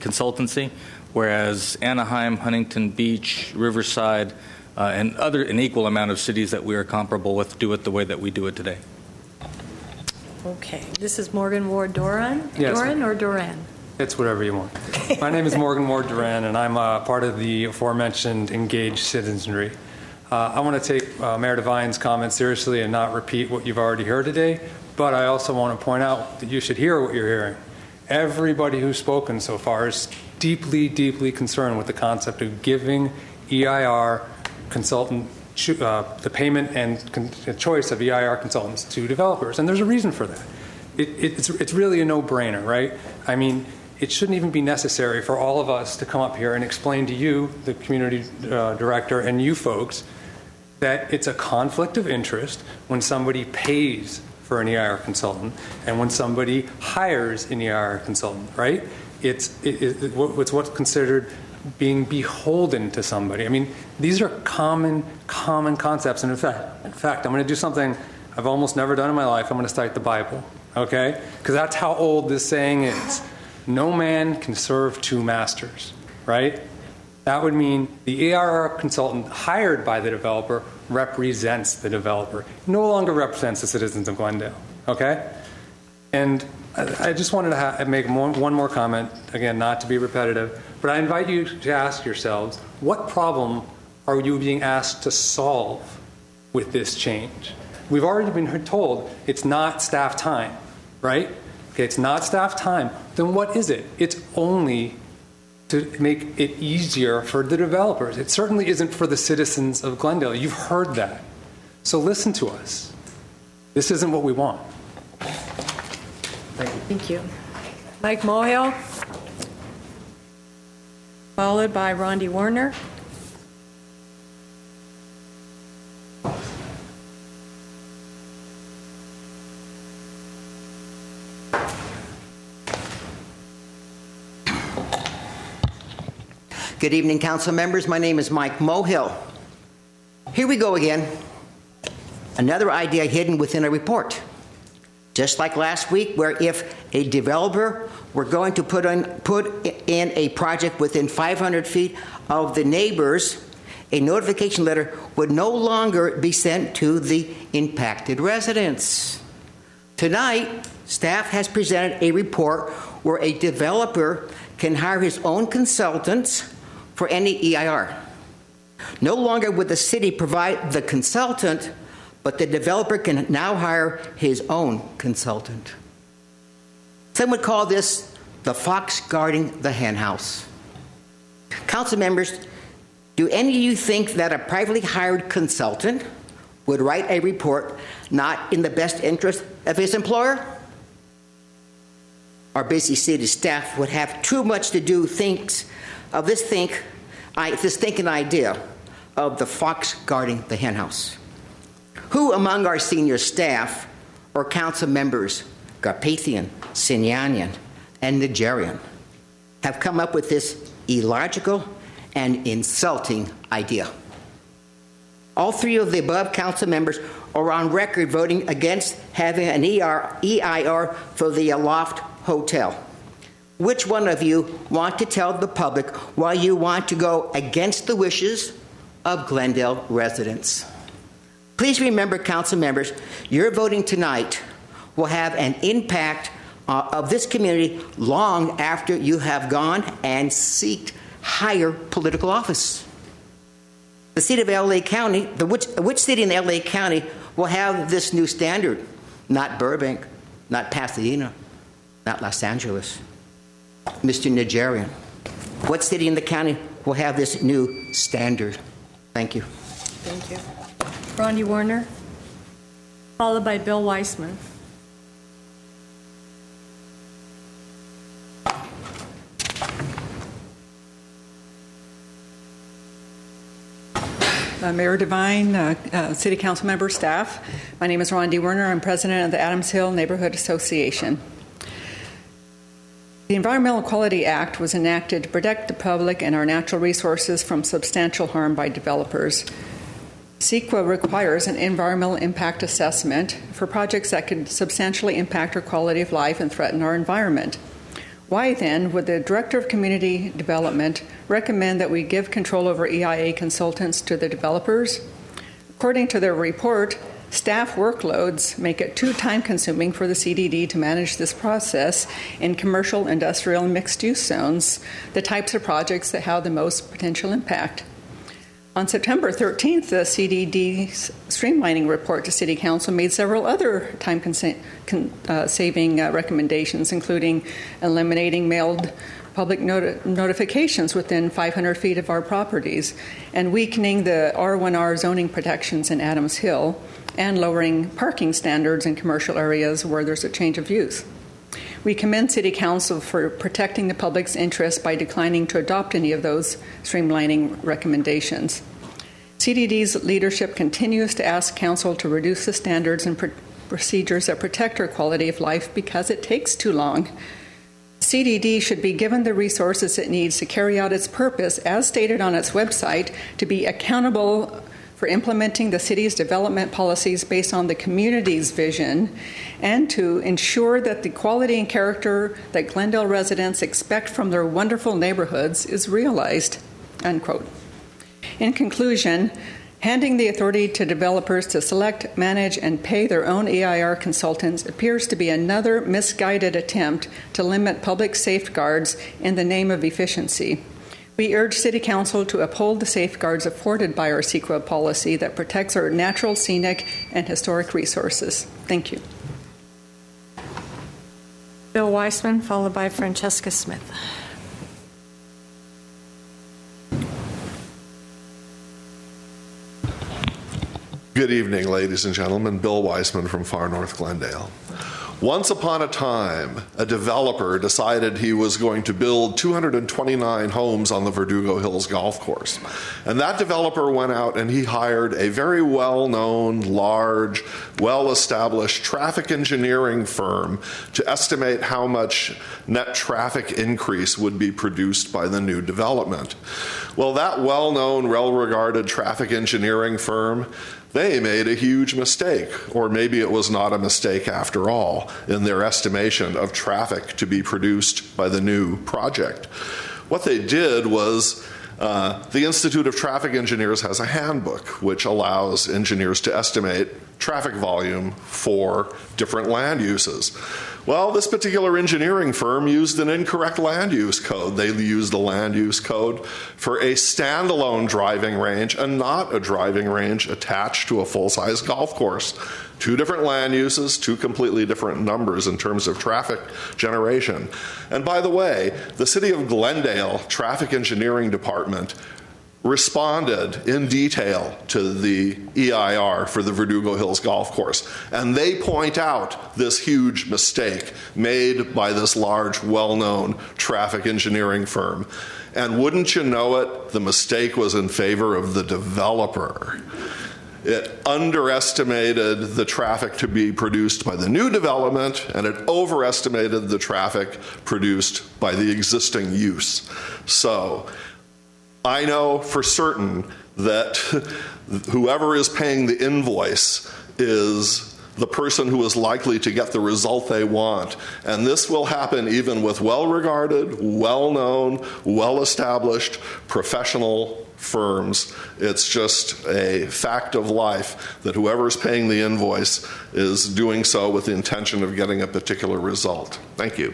consultancy, whereas Anaheim, Huntington Beach, Riverside, and an equal amount of cities that we are comparable with do it the way that we do it today. Okay. This is Morgan Ward Duran. Yes. Duran or Duran? It's whatever you want. My name is Morgan Ward Duran, and I'm part of the aforementioned engaged citizenry. I want to take Mayor Devine's comments seriously and not repeat what you've already heard today, but I also want to point out that you should hear what you're hearing. Everybody who's spoken so far is deeply, deeply concerned with the concept of giving EIR consultant the payment and choice of EIR consultants to developers, and there's a reason for that. It's really a no-brainer, right? I mean, it shouldn't even be necessary for all of us to come up here and explain to you, the community director, and you folks, that it's a conflict of interest when somebody pays for an EIR consultant and when somebody hires an EIR consultant, right? It's what's considered being beholden to somebody. I mean, these are common concepts. And in fact, I'm going to do something I've almost never done in my life. I'm going to cite the Bible, okay? Because that's how old this saying is. No man can serve two masters, right? That would mean the EIR consultant hired by the developer represents the developer. No longer represents the citizens of Glendale, okay? And I just wanted to make one more comment, again, not to be repetitive, but I invite you to ask yourselves, what problem are you being asked to solve with this change? We've already been told it's not staff time, right? Okay, it's not staff time. Then what is it? It's only to make it easier for the developers. It certainly isn't for the citizens of Glendale. You've heard that. So listen to us. This isn't what we want. Thank you. Thank you. Mike Mohill, followed by Rondi Werner. Good evening, council members. My name is Mike Mohill. Here we go again. Another idea hidden within a report. Just like last week, where if a developer were going to put in a project within 500 feet of the neighbors, a notification letter would no longer be sent to the impacted residents. Tonight, staff has presented a report where a developer can hire his own consultants for any EIR. No longer would the city provide the consultant, but the developer can now hire his own consultant. Some would call this the fox guarding the henhouse. Council members, do any of you think that a privately hired consultant would write a report not in the best interest of his employer? Our busy city staff would have too much to do this thinking idea of the fox guarding the henhouse. Who among our senior staff or council members, Garpathian, Sinyanyan, and Nigerian, have come up with this illogical and insulting idea? All three of the above council members are on record voting against having an EIR for the Aloft Hotel. Which one of you want to tell the public why you want to go against the wishes of Glendale residents? Please remember, council members, your voting tonight will have an impact of this community long after you have gone and sought higher political office. The city of LA County, which city in LA County will have this new standard? Not Burbank, not Pasadena, not Los Angeles. Mr. Nigerian, what city in the county will have this new standard? Thank you. Thank you. Rondi Warner, followed by Bill Weissman. Mayor Devine, City Council member, staff. My name is Rondi Werner. I'm president of the Adams Hill Neighborhood Association. The Environmental Quality Act was enacted to protect the public and our natural resources from substantial harm by developers. CEQA requires an environmental impact assessment for projects that could substantially impact our quality of life and threaten our environment. Why then would the Director of Community Development recommend that we give control over EIA consultants to the developers? According to their report, staff workloads make it too time-consuming for the CDD to manage this process in commercial, industrial, and mixed-use zones, the types of projects that have the most potential impact. On September 13th, the CDD's streamlining report to City Council made several other time-saving recommendations, including eliminating mailed public notifications within 500 feet of our properties, and weakening the R1R zoning protections in Adams Hill, and lowering parking standards in commercial areas where there's a change of use. We commend City Council for protecting the public's interest by declining to adopt any of those streamlining recommendations. CDD's leadership continues to ask Council to reduce the standards and procedures that protect our quality of life because it takes too long. CDD should be given the resources it needs to carry out its purpose, as stated on its website, to be accountable for implementing the city's development policies based on the community's vision, and to ensure that the quality and character that Glendale residents expect from their wonderful neighborhoods is realized, unquote. In conclusion, handing the authority to developers to select, manage, and pay their own EIR consultants appears to be another misguided attempt to limit public safeguards in the name of efficiency. We urge City Council to uphold the safeguards afforded by our CEQA policy that protects our natural, scenic, and historic resources. Thank you. Bill Weissman, followed by Francesca Smith. Good evening, ladies and gentlemen. Bill Weissman from Far North Glendale. Once upon a time, a developer decided he was going to build 229 homes on the Verdugo Hills golf course. And that developer went out and he hired a very well-known, large, well-established traffic engineering firm to estimate how much net traffic increase would be produced by the new development. Well, that well-known, well-regarded traffic engineering firm, they made a huge mistake, or maybe it was not a mistake after all, in their estimation of traffic to be produced by the new project. What they did was the Institute of Traffic Engineers has a handbook which allows engineers to estimate traffic volume for different land uses. Well, this particular engineering firm used an incorrect land use code. They used a land use code for a standalone driving range and not a driving range attached to a full-size golf course. Two different land uses, two completely different numbers in terms of traffic generation. And by the way, the City of Glendale Traffic Engineering Department responded in detail to the EIR for the Verdugo Hills Golf Course. And they point out this huge mistake made by this large, well-known traffic engineering firm. And wouldn't you know it, the mistake was in favor of the developer. It underestimated the traffic to be produced by the new development, and it overestimated the traffic produced by the existing use. So I know for certain that whoever is paying the invoice is the person who is likely to get the result they want. And this will happen even with well-regarded, well-known, well-established professional firms. It's just a fact of life that whoever is paying the invoice is doing so with the intention of getting a particular result. Thank you.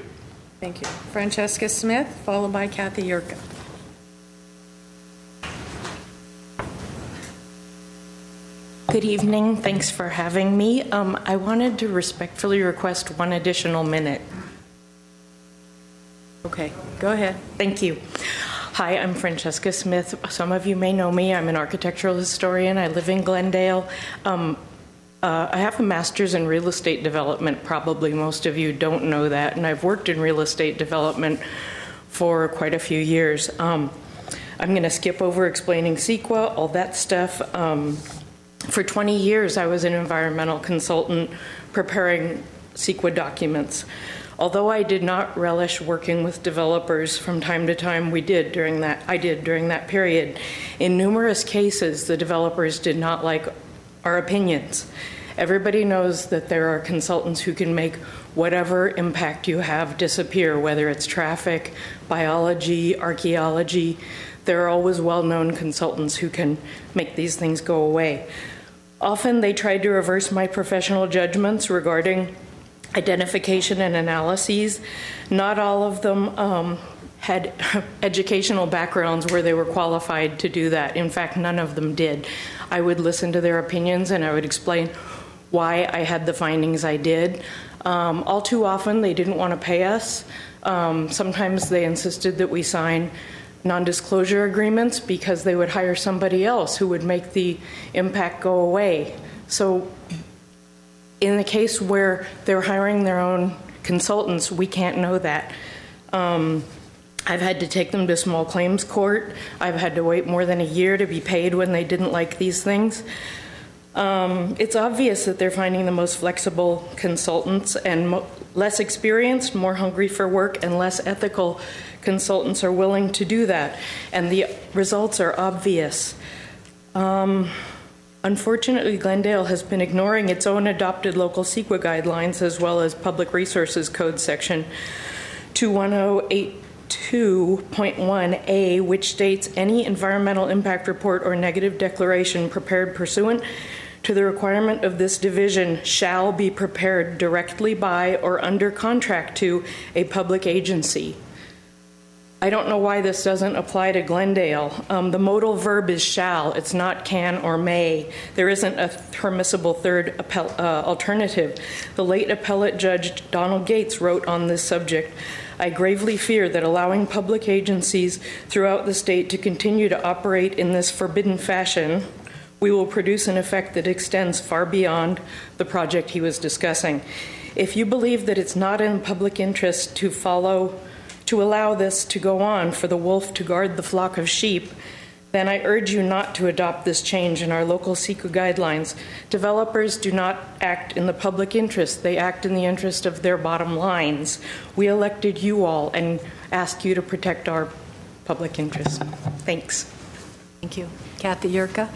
Thank you. Francesca Smith, followed by Kathy Yurka. Good evening. Thanks for having me. I wanted to respectfully request one additional minute. Okay, go ahead. Thank you. Hi, I'm Francesca Smith. Some of you may know me. I'm an architectural historian. I live in Glendale. I have a master's in real estate development. Probably most of you don't know that. And I've worked in real estate development for quite a few years. I'm going to skip over explaining CEQA, all that stuff. For 20 years, I was an environmental consultant preparing CEQA documents. Although I did not relish working with developers from time to time, I did during that period. In numerous cases, the developers did not like our opinions. Everybody knows that there are consultants who can make whatever impact you have disappear, whether it's traffic, biology, archaeology. There are always well-known consultants who can make these things go away. Often they tried to reverse my professional judgments regarding identification and analyses. Not all of them had educational backgrounds where they were qualified to do that. In fact, none of them did. I would listen to their opinions and I would explain why I had the findings I did. All too often, they didn't want to pay us. Sometimes they insisted that we sign non-disclosure agreements because they would hire somebody else who would make the impact go away. So in the case where they're hiring their own consultants, we can't know that. I've had to take them to small claims court. I've had to wait more than a year to be paid when they didn't like these things. It's obvious that they're finding the most flexible consultants, and less experienced, more hungry for work, and less ethical consultants are willing to do that. And the results are obvious. Unfortunately, Glendale has been ignoring its own adopted local CEQA guidelines as well as Public Resources Code Section 21082.1A, which states any environmental impact report or negative declaration prepared pursuant to the requirement of this division shall be prepared directly by or under contract to a public agency. I don't know why this doesn't apply to Glendale. The modal verb is shall. It's not can or may. There isn't a permissible third alternative. The late appellate judge Donald Gates wrote on this subject, I gravely fear that allowing public agencies throughout the state to continue to operate in this forbidden fashion, we will produce an effect that extends far beyond the project he was discussing. If you believe that it's not in public interest to allow this to go on for the wolf to guard the flock of sheep, then I urge you not to adopt this change in our local CEQA guidelines. Developers do not act in the public interest. They act in the interest of their bottom lines. We elected you all and asked you to protect our public interest. Thanks. Thank you. Kathy Yurka.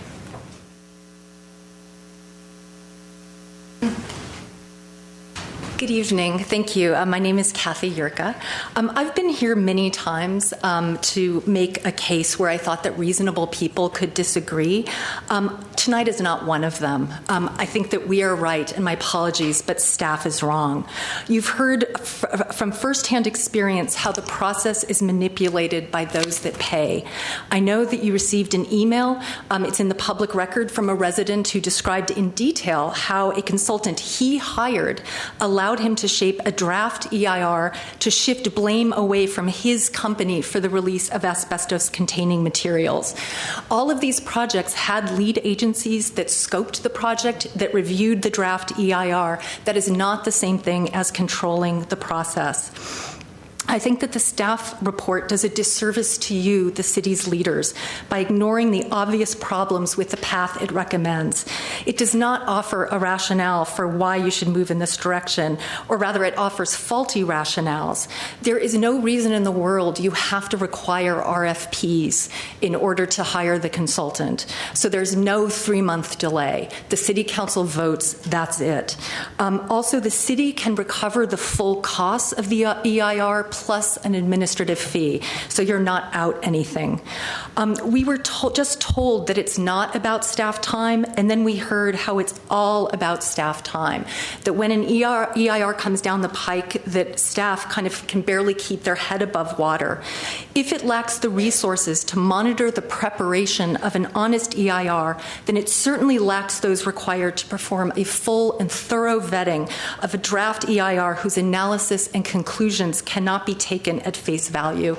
Good evening. Thank you. My name is Kathy Yurka. I've been here many times to make a case where I thought that reasonable people could disagree. Tonight is not one of them. I think that we are right, and my apologies, but staff is wrong. You've heard from firsthand experience how the process is manipulated by those that pay. I know that you received an email. It's in the public record from a resident who described in detail how a consultant he hired allowed allowed him to shape a draft EIR to shift blame away from his company for the release of asbestos-containing materials. All of these projects had lead agencies that scoped the project, that reviewed the draft EIR. That is not the same thing as controlling the process. I think that the staff report does a disservice to you, the city's leaders, by ignoring the obvious problems with the path it recommends. It does not offer a rationale for why you should move in this direction, or rather it offers faulty rationales. There is no reason in the world you have to require RFPs in order to hire the consultant. So there's no 3-month delay. The city council votes, that's it. Also, the city can recover the full costs of the EIR plus an administrative fee, so you're not out anything. We were just told that it's not about staff time, and then we heard how it's all about staff time, that when an EIR comes down the pike, that staff kind of can barely keep their head above water. If it lacks the resources to monitor the preparation of an honest EIR, then it certainly lacks those required to perform a full and thorough vetting of a draft EIR whose analysis and conclusions cannot be taken at face value.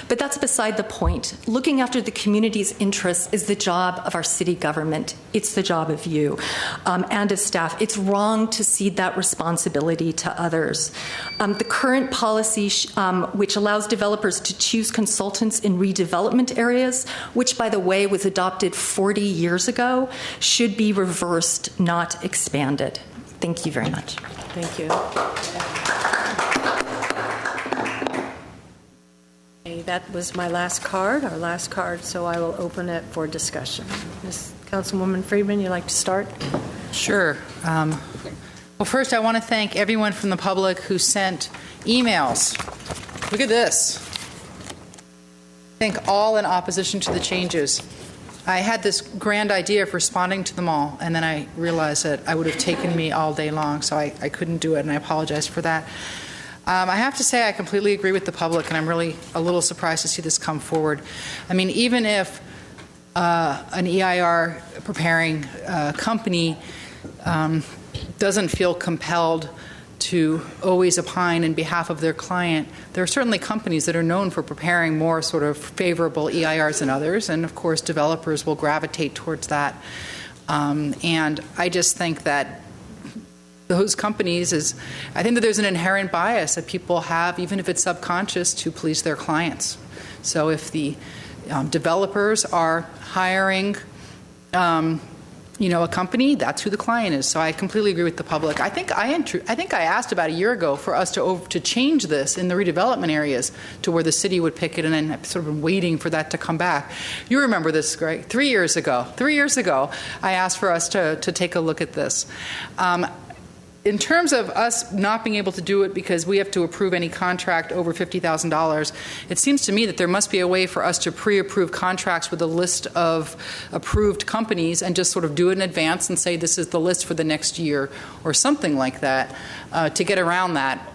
But that's beside the point. Looking after the community's interests is the job of our city government. It's the job of you and of staff. It's wrong to cede that responsibility to others. The current policy, which allows developers to choose consultants in redevelopment areas, which, by the way, was adopted 40 years ago, should be reversed, not expanded. Thank you very much. Thank you. Okay, that was my last card, our last card, so I will open it for discussion. Ms. Councilwoman Friedman, you'd like to start? Sure. Well, first, I want to thank everyone from the public who sent emails. Look at this. I think all in opposition to the changes. I had this grand idea of responding to them all, and then I realized that it would have taken me all day long, so I couldn't do it, and I apologize for that. I have to say I completely agree with the public, and I'm really a little surprised to see this come forward. I mean, even if an EIR preparing company doesn't feel compelled to always opine in behalf of their client, there are certainly companies that are known for preparing more sort of favorable EIRs than others, and of course developers will gravitate towards that. And I just think that those companies I think that there's an inherent bias that people have, even if it's subconscious, to please their clients. So if the developers are hiring a company, that's who the client is. So I completely agree with the public. I think I asked about a year ago for us to change this in the redevelopment areas to where the city would pick it, and then I've sort of been waiting for that to come back. You remember this, Greg? 3 years ago, I asked for us to take a look at this. In terms of us not being able to do it because we have to approve any contract over $50,000, it seems to me that there must be a way for us to pre-approve contracts with a list of approved companies and just sort of do it in advance and say this is the list for the next year or something like that to get around that.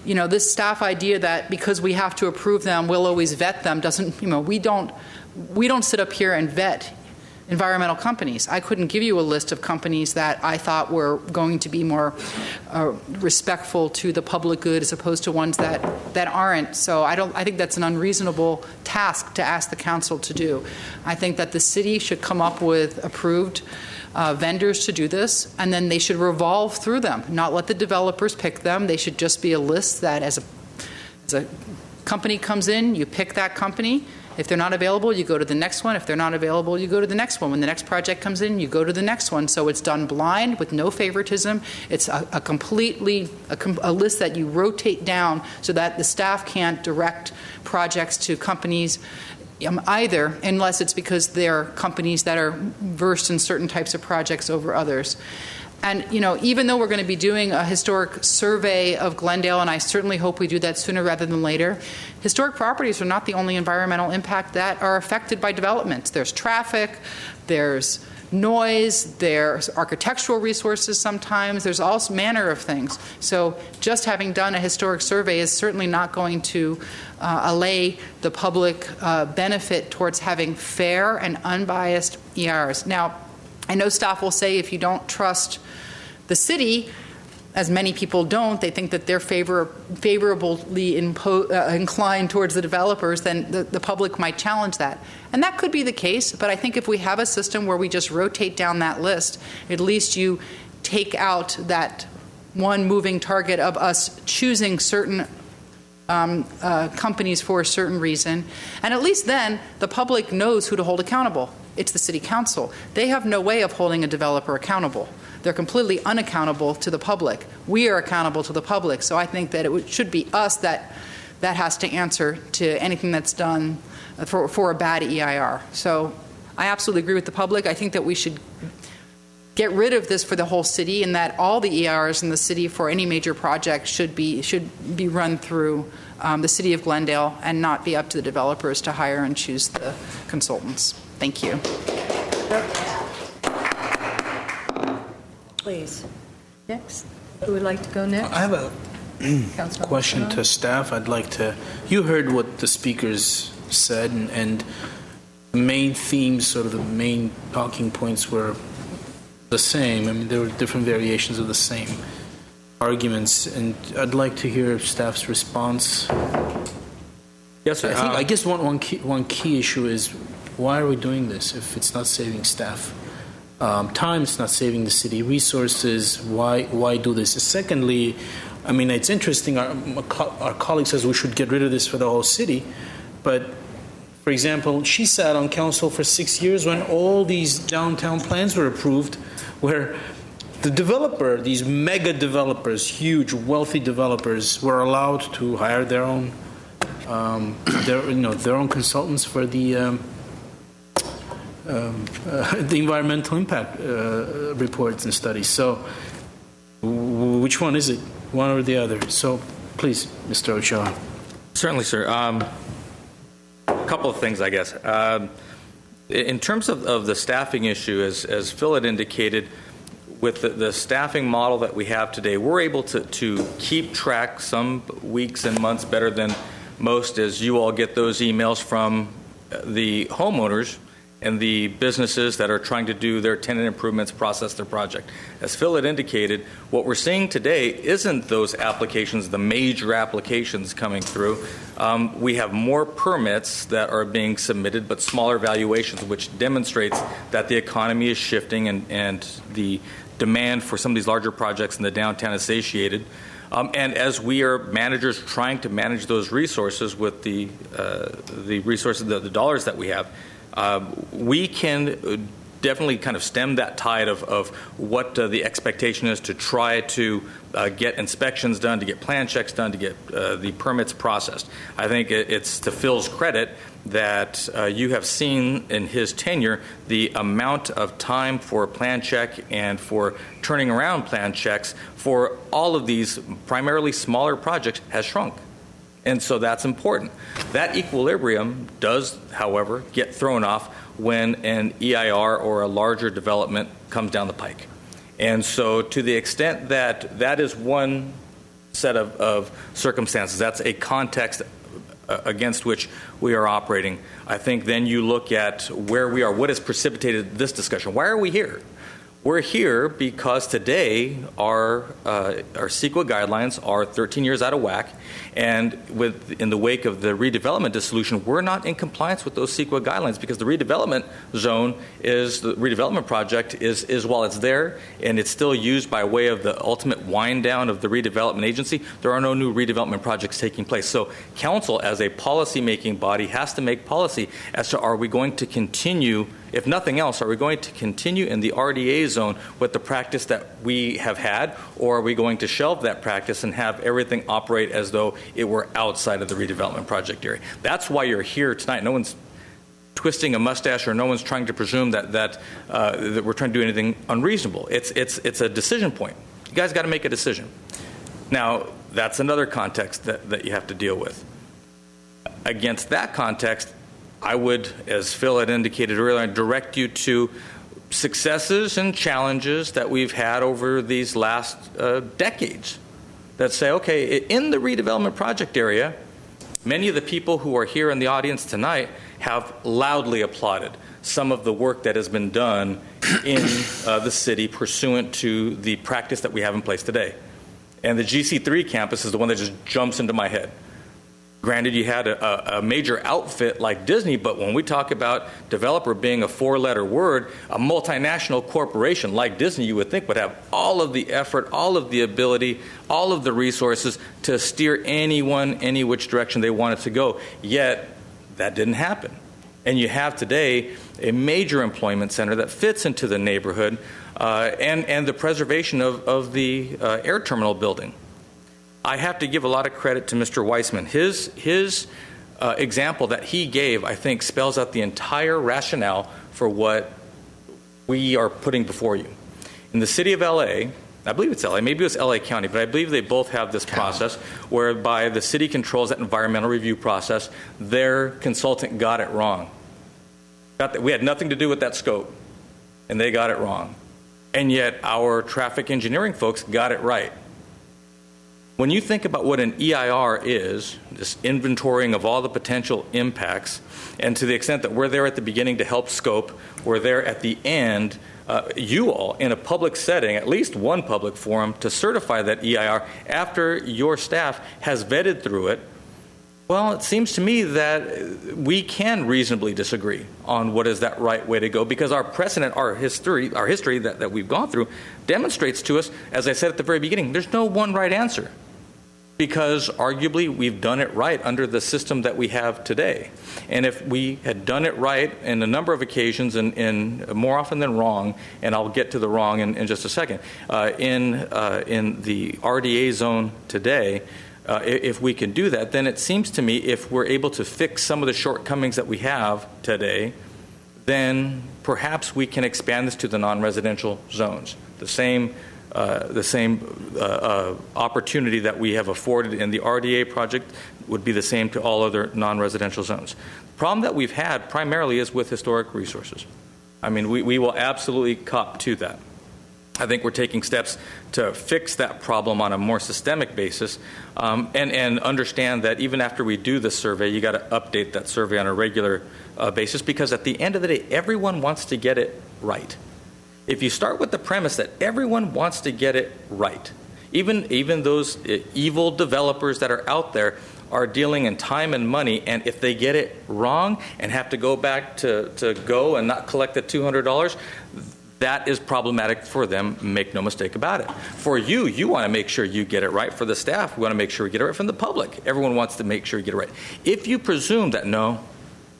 This staff idea that because we have to approve them, we'll always vet them doesn't, we don't sit up here and vet environmental companies. I couldn't give you a list of companies that I thought were going to be more respectful to the public good as opposed to ones that aren't. So I think that's an unreasonable task to ask the council to do. I think that the city should come up with approved vendors to do this, and then they should revolve through them, not let the developers pick them. They should just be a list that as a company comes in, you pick that company. If they're not available, you go to the next one. If they're not available, you go to the next one. When the next project comes in, you go to the next one. So it's done blind with no favoritism. It's a list that you rotate down so that the staff can't direct projects to companies either, unless it's because they're companies that are versed in certain types of projects over others. And, even though we're going to be doing a historic survey of Glendale, and I certainly hope we do that sooner rather than later, historic properties are not the only environmental impact that are affected by developments. There's traffic, there's noise, there's architectural resources sometimes, there's all manner of things. So just having done a historic survey is certainly not going to allay the public benefit towards having fair and unbiased EIRs. Now, I know staff will say if you don't trust the city, as many people don't, they think that they're favorably inclined towards the developers, then the public might challenge that. And that could be the case, but I think if we have a system where we just rotate down that list, at least you take out that one moving target of us choosing certain companies for a certain reason. And at least then, the public knows who to hold accountable. It's the city council. They have no way of holding a developer accountable. They're completely unaccountable to the public. We are accountable to the public. So I think that it should be us that has to answer to anything that's done for a bad EIR. So I absolutely agree with the public. I think that we should get rid of this for the whole city, and that all the EIRs in the city for any major project should be run through the city of Glendale and not be up to the developers to hire and choose the consultants. Thank you. Please. Next. Who would like to go next? I have a question to staff. You heard what the speakers said, and the main themes, sort of the main talking points were the same. I mean, there were different variations of the same arguments, and I'd like to hear staff's response. Yes, sir. I guess one key issue is, why are we doing this if it's not saving staff time, it's not saving the city resources? Why do this? Secondly, I mean, it's interesting, our colleague says we should get rid of this for the whole city, but for example, she sat on council for 6 years when all these downtown plans were approved, where the developer, these mega developers, huge wealthy developers, were allowed to hire their own consultants for the environmental impact reports and studies. So which one is it, one or the other? So please, Mr. Ochoa. Certainly, sir. A couple of things, I guess. In terms of the staffing issue, as Phil had indicated, with the staffing model that we have today, we're able to keep track some weeks and months better than most, as you all get those emails from the homeowners and the businesses that are trying to do their tenant improvements, process their project. As Phil had indicated, what we're seeing today isn't those applications, the major applications coming through. We have more permits that are being submitted, but smaller valuations, which demonstrates that the economy is shifting and the demand for some of these larger projects in the downtown is satiated. And as we are managers trying to manage those resources with the resources, the dollars that we have, we can definitely kind of stem that tide of what the expectation is to try to get inspections done, to get plan checks done, to get the permits processed. I think it's to Phil's credit that you have seen in his tenure the amount of time for plan check and for turning around plan checks for all of these primarily smaller projects has shrunk. And so that's important. That equilibrium does, however, get thrown off when an EIR or a larger development comes down the pike. And so to the extent that that is one set of circumstances, that's a context against which we are operating, I think then you look at where we are, what has precipitated this discussion. Why are we here? We're here because today our CEQA guidelines are 13 years out of whack, and in the wake of the redevelopment dissolution, we're not in compliance with those CEQA guidelines because the redevelopment project is while it's there and it's still used by way of the ultimate wind down of the redevelopment agency, there are no new redevelopment projects taking place. So council, as a policy-making body, has to make policy as to, are we going to continue, if nothing else, are we going to continue in the RDA zone with the practice that we have had, or are we going to shelve that practice and have everything operate as though it were outside of the redevelopment project area? That's why you're here tonight. No one's twisting a mustache, or no one's trying to presume that we're trying to do anything unreasonable. It's a decision point. You guys got to make a decision. Now, that's another context that you have to deal with. Against that context, I would, as Phil had indicated earlier, direct you to successes and challenges that we've had over these last decades that say, okay, in the redevelopment project area, many of the people who are here in the audience tonight have loudly applauded some of the work that has been done in the city pursuant to the practice that we have in place today. And the GC3 campus is the one that just jumps into my head. Granted, you had a major outfit like Disney, but when we talk about developer being a four-letter word, a multinational corporation like Disney, you would think would have all of the effort, all of the ability, all of the resources to steer anyone any which direction they wanted to go. Yet, that didn't happen. And you have today a major employment center that fits into the neighborhood and the preservation of the air terminal building. I have to give a lot of credit to Mr. Weissman. His example that he gave, I think, spells out the entire rationale for what we are putting before you. In the city of L.A., I believe it's L.A., maybe it was L.A. County, but I believe they both have this process whereby the city controls that environmental review process. Their consultant got it wrong. We had nothing to do with that scope, and they got it wrong. And yet our traffic engineering folks got it right. When you think about what an EIR is, this inventorying of all the potential impacts, and to the extent that we're there at the beginning to help scope, we're there at the end, you all, in a public setting, at least one public forum, to certify that EIR after your staff has vetted through it, well, it seems to me that we can reasonably disagree on what is that right way to go, because our precedent, our history that we've gone through demonstrates to us, as I said at the very beginning, there's no one right answer. Because arguably we've done it right under the system that we have today. And if we had done it right in a number of occasions, and more often than wrong, and I'll get to the wrong in just a second, in the RDA zone today, if we can do that, then it seems to me if we're able to fix some of the shortcomings that we have today, then perhaps we can expand this to the non-residential zones. The same opportunity that we have afforded in the RDA project would be the same to all other non-residential zones. The problem that we've had primarily is with historic resources. I mean, we will absolutely cop to that. I think we're taking steps to fix that problem on a more systemic basis, and understand that even after we do the survey, you got to update that survey on a regular basis, because at the end of the day, everyone wants to get it right. If you start with the premise that everyone wants to get it right, even those evil developers that are out there are dealing in time and money, and if they get it wrong and have to go back to go and not collect the $200, that is problematic for them, make no mistake about it. For you want to make sure you get it right. For the staff, we want to make sure we get it right. From the public, everyone wants to make sure you get it right. If you presume that, no,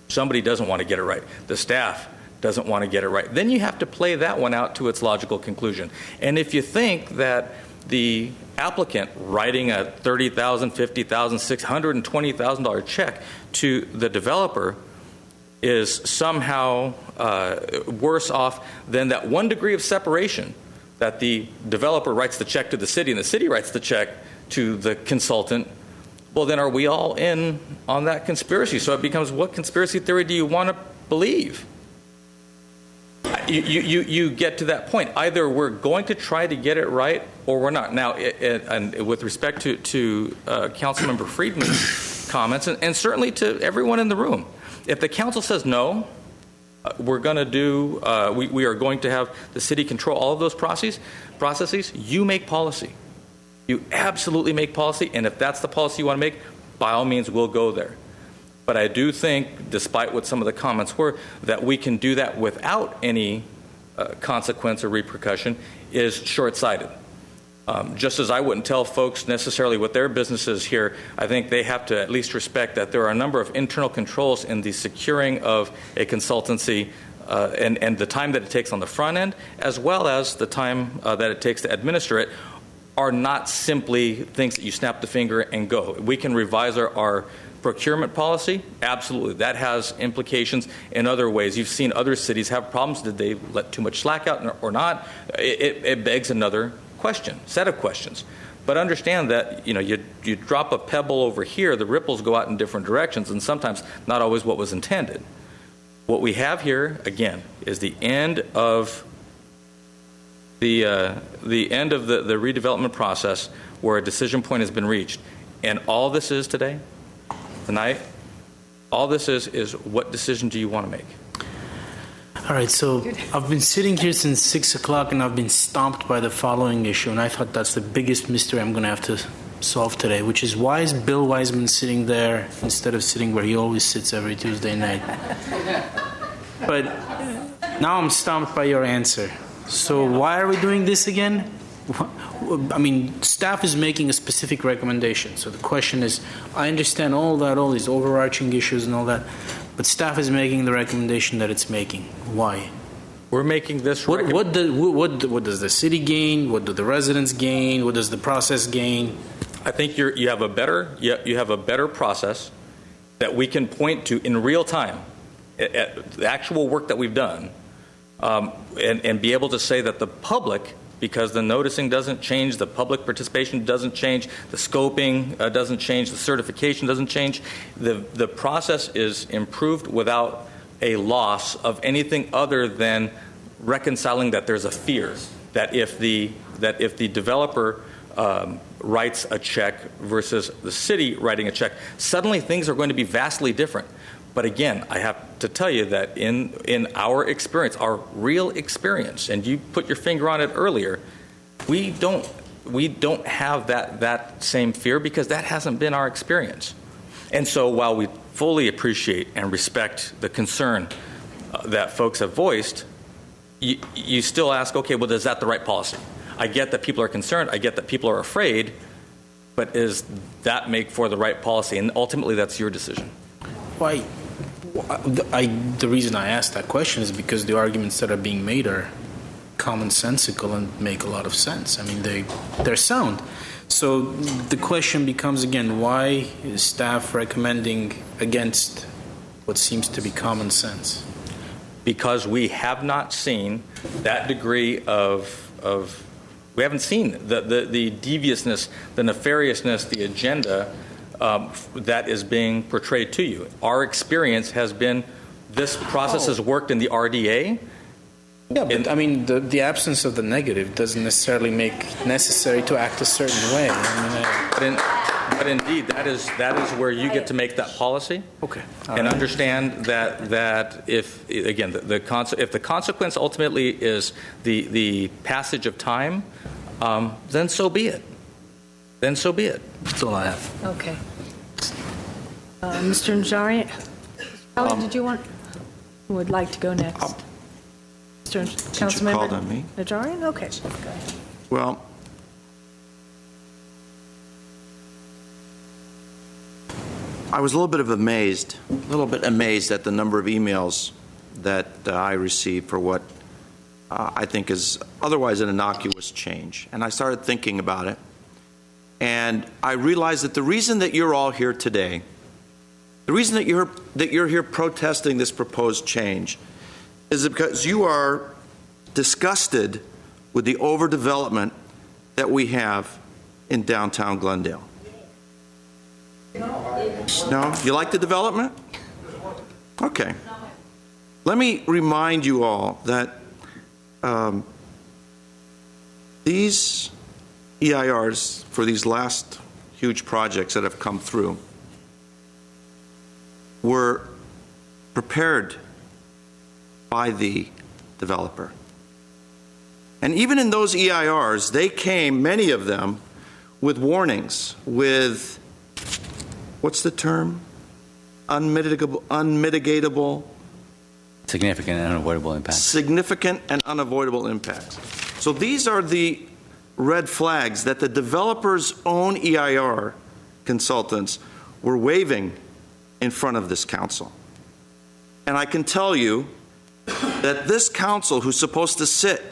somebody doesn't want to get it right, the staff doesn't want to get it right, then you have to play that one out to its logical conclusion. And if you think that the applicant writing a $30,000, $50,000, $620,000 check to the developer is somehow worse off than that 1 degree of separation that the developer writes the check to the city and the city writes the check to the consultant, well, then are we all in on that conspiracy? So it becomes, what conspiracy theory do you want to believe? You get to that point. Either we're going to try to get it right or we're not. Now, and with respect to Councilmember Friedman's comments, and certainly to everyone in the room, if the council says no, we're going to do, we are going to have the city control all of those processes, you make policy. You absolutely make policy, and if that's the policy you want to make, by all means, we'll go there. But I do think, despite what some of the comments were, that we can do that without any consequence or repercussion is short-sighted. Just as I wouldn't tell folks necessarily what their business is here, I think they have to at least respect that there are a number of internal controls in the securing of a consultancy and the time that it takes on the front end, as well as the time that it takes to administer it, are not simply things that you snap the finger and go. We can revise our procurement policy, absolutely. That has implications in other ways. You've seen other cities have problems. Did they let too much slack out or not? It begs another set of questions. But understand that you drop a pebble over here, the ripples go out in different directions, and sometimes not always what was intended. What we have here, again, is the end of the redevelopment process where a decision point has been reached. And all this is tonight, all this is what decision do you want to make? All right, so I've been sitting here since 6 o'clock and I've been stumped by the following issue, and I thought that's the biggest mystery I'm going to have to solve today, which is why is Bill Wiseman sitting there instead of sitting where he always sits every Tuesday night? But now I'm stumped by your answer. So why are we doing this again? I mean, staff is making a specific recommendation. So the question is, I understand all these overarching issues and all that, but staff is making the recommendation that it's making. Why? We're making this. What does the city gain? What do the residents gain? What does the process gain? I think you have a better process that we can point to in real time at the actual work that we've done, and be able to say that the public, because the noticing doesn't change, the public participation doesn't change, the scoping doesn't change, the certification doesn't change. The process is improved without a loss of anything other than reconciling that there's a fear that if the developer writes a check versus the city writing a check, suddenly things are going to be vastly different. But again, I have to tell you that in our experience, our real experience, and you put your finger on it earlier, we don't have that same fear because that hasn't been our experience. And so while we fully appreciate and respect the concern that folks have voiced, you still ask, okay, well, is that the right policy? I get that people are concerned. I get that people are afraid. But does that make for the right policy? And ultimately, that's your decision. Why? The reason I asked that question is because the arguments that are being made are commonsensical and make a lot of sense. I mean, they're sound. So the question becomes again, why is staff recommending against what seems to be common sense? Because we have not seen that degree of we haven't seen the deviousness, the nefariousness, the agenda that is being portrayed to you. Our experience has been this process has worked in the RDA. Yeah, but I mean, the absence of the negative doesn't necessarily make necessary to act a certain way. But indeed, that is where you get to make that policy. Okay. And understand that if again if the consequence ultimately is the passage of time, then so be it. Then so be it. That's all I have. Okay. Mr. Najarian, did you would like to go next? Councilmember called on me. Najarian? Okay. Go ahead. Well, I was a little bit amazed at the number of emails that I received for what I think is otherwise an innocuous change. And I started thinking about it. And I realized that the reason that you're all here today, the reason that you're here protesting this proposed change is because you are disgusted with the overdevelopment that we have in downtown Glendale. No? You like the development? Okay. Let me remind you all that these EIRs for these last huge projects that have come through were prepared by the developer. And even in those EIRs, they came, many of them, with warnings, with, what's the term? Unmitigatable. Significant and unavoidable impacts. Significant and unavoidable impacts. So these are the red flags that the developer's own EIR consultants were waving in front of this council. And I can tell you that this council, who's supposed to sit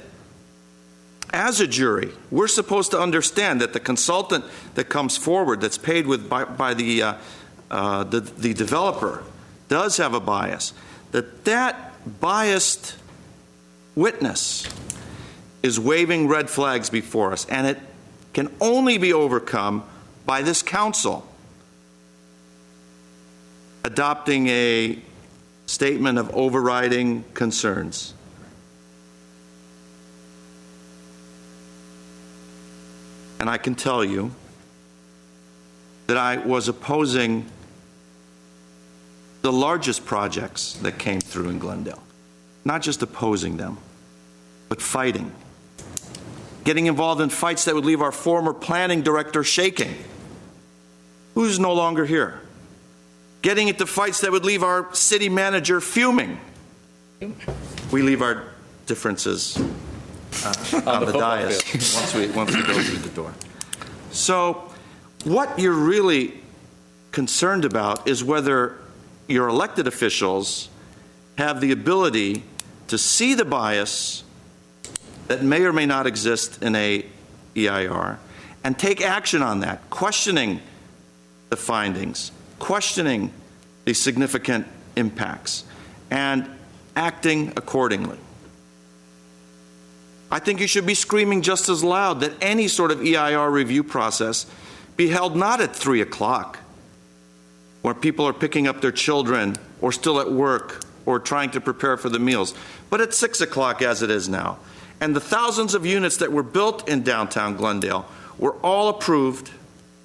as a jury, we're supposed to understand that the consultant that comes forward, that's paid by the developer, does have a bias. That biased witness is waving red flags before us, and it can only be overcome by this council adopting a statement of overriding concerns. And I can tell you that I was opposing the largest projects that came through in Glendale. not just opposing them, but fighting. Getting involved in fights that would leave our former planning director shaking, who's no longer here. Getting into fights that would leave our city manager fuming. We leave our differences on the dais once we go through the door. So what you're really concerned about is whether your elected officials have the ability to see the bias that may or may not exist in a EIR and take action on that, questioning the findings, questioning the significant impacts, and acting accordingly. I think you should be screaming just as loud that any sort of EIR review process be held not at 3 o'clock, where people are picking up their children or still at work or trying to prepare for the meals, but at 6 o'clock as it is now. And the thousands of units that were built in downtown Glendale were all approved,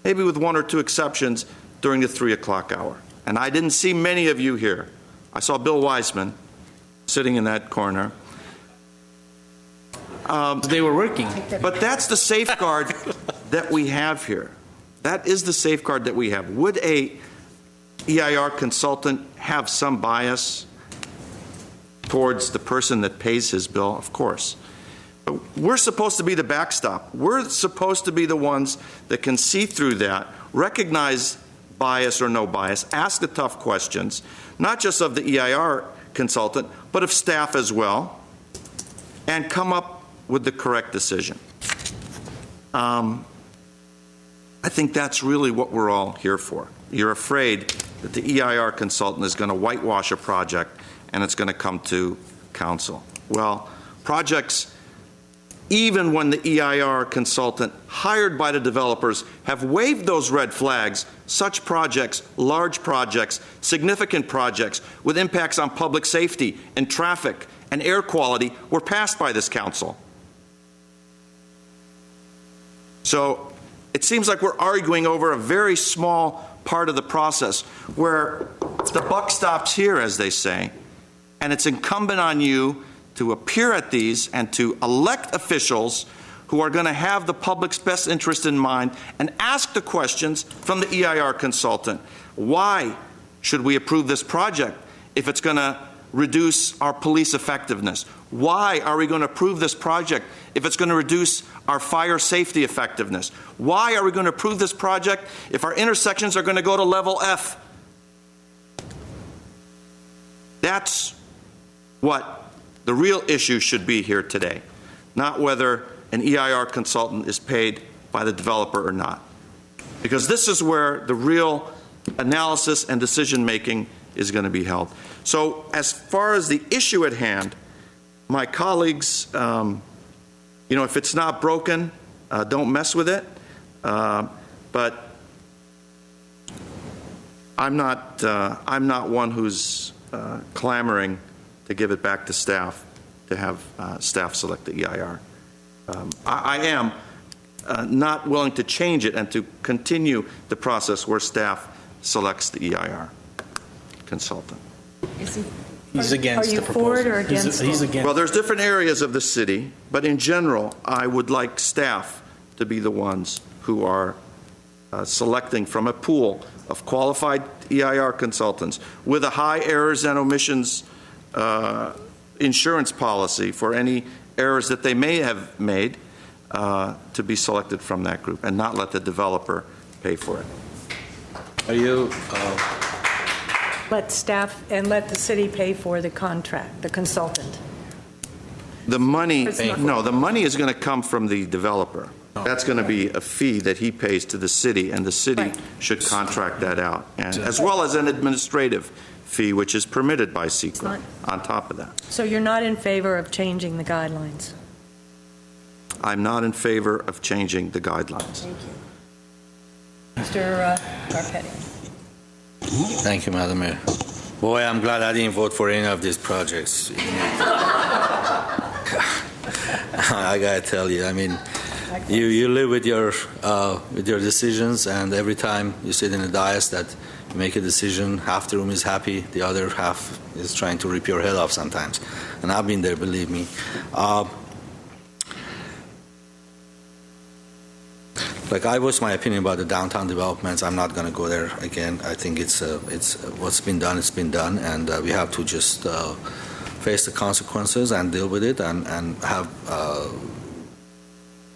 maybe with 1 or 2 exceptions, during the 3 o'clock hour. And I didn't see many of you here. I saw Bill Wiseman sitting in that corner. They were working. But that's the safeguard that we have here. That is the safeguard that we have. Would a EIR consultant have some bias towards the person that pays his bill? Of course. But we're supposed to be the backstop. We're supposed to be the ones that can see through that, recognize bias or no bias, ask the tough questions, not just of the EIR consultant, but of staff as well, and come up with the correct decision. I think that's really what we're all here for. You're afraid that the EIR consultant is going to whitewash a project and it's going to come to council. Well, projects, even when the EIR consultant hired by the developers have waved those red flags, such projects, large projects, significant projects with impacts on public safety and traffic and air quality were passed by this council. So it seems like we're arguing over a very small part of the process where the buck stops here, as they say, and it's incumbent on you to appear at these and to elect officials who are going to have the public's best interest in mind and ask the questions from the EIR consultant. Why should we approve this project if it's going to reduce our police effectiveness? Why are we going to approve this project if it's going to reduce our fire safety effectiveness? Why are we going to approve this project if our intersections are going to go to level F? That's what the real issue should be here today, not whether an EIR consultant is paid by the developer or not. Because this is where the real analysis and decision making is going to be held. So as far as the issue at hand, my colleagues, if it's not broken, don't mess with it. But I'm not one who's clamoring to give it back to staff, to have staff select the EIR. I am not willing to change it and to continue the process where staff selects the EIR consultant. He's against the proposal. Are you for it or against it? He's against. Well, there's different areas of the city, but in general, I would like staff to be the ones who are selecting from a pool of qualified EIR consultants with a high errors and omissions insurance policy for any errors that they may have made to be selected from that group and not let the developer pay for it. Are you... Let staff and let the city pay for the contract, the consultant. The money, the money is going to come from the developer. That's going to be a fee that he pays to the city, and the city should contract that out, and as well as an administrative fee, which is permitted by CEQA on top of that. So you're not in favor of changing the guidelines? I'm not in favor of changing the guidelines. Thank you. Mr. Garpetti. Thank you, Madam Mayor. Boy, I'm glad I didn't vote for any of these projects. I gotta tell you, I mean, you live with your decisions, and every time you sit in the dais that make a decision. Half the room is happy, the other half is trying to rip your head off sometimes. And I've been there, believe me. Like I voiced my opinion about the downtown developments. I'm not going to go there again. I think it's what's been done. It's been done, and we have to just face the consequences and deal with it, and have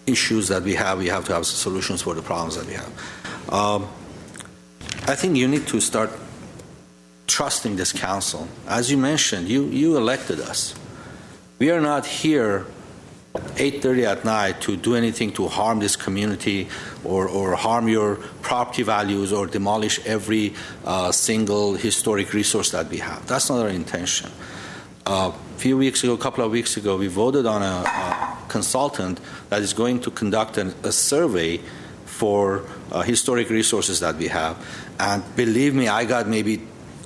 issues that we have. We have to have solutions for the problems that we have. I think you need to start trusting this council. As you mentioned, you elected us. We are not here 8:30 at night to do anything to harm this community or harm your property values or demolish every single historic resource that we have. That's not our intention. A couple of weeks ago, we voted on a consultant that is going to conduct a survey for historic resources that we have. And believe me, I got maybe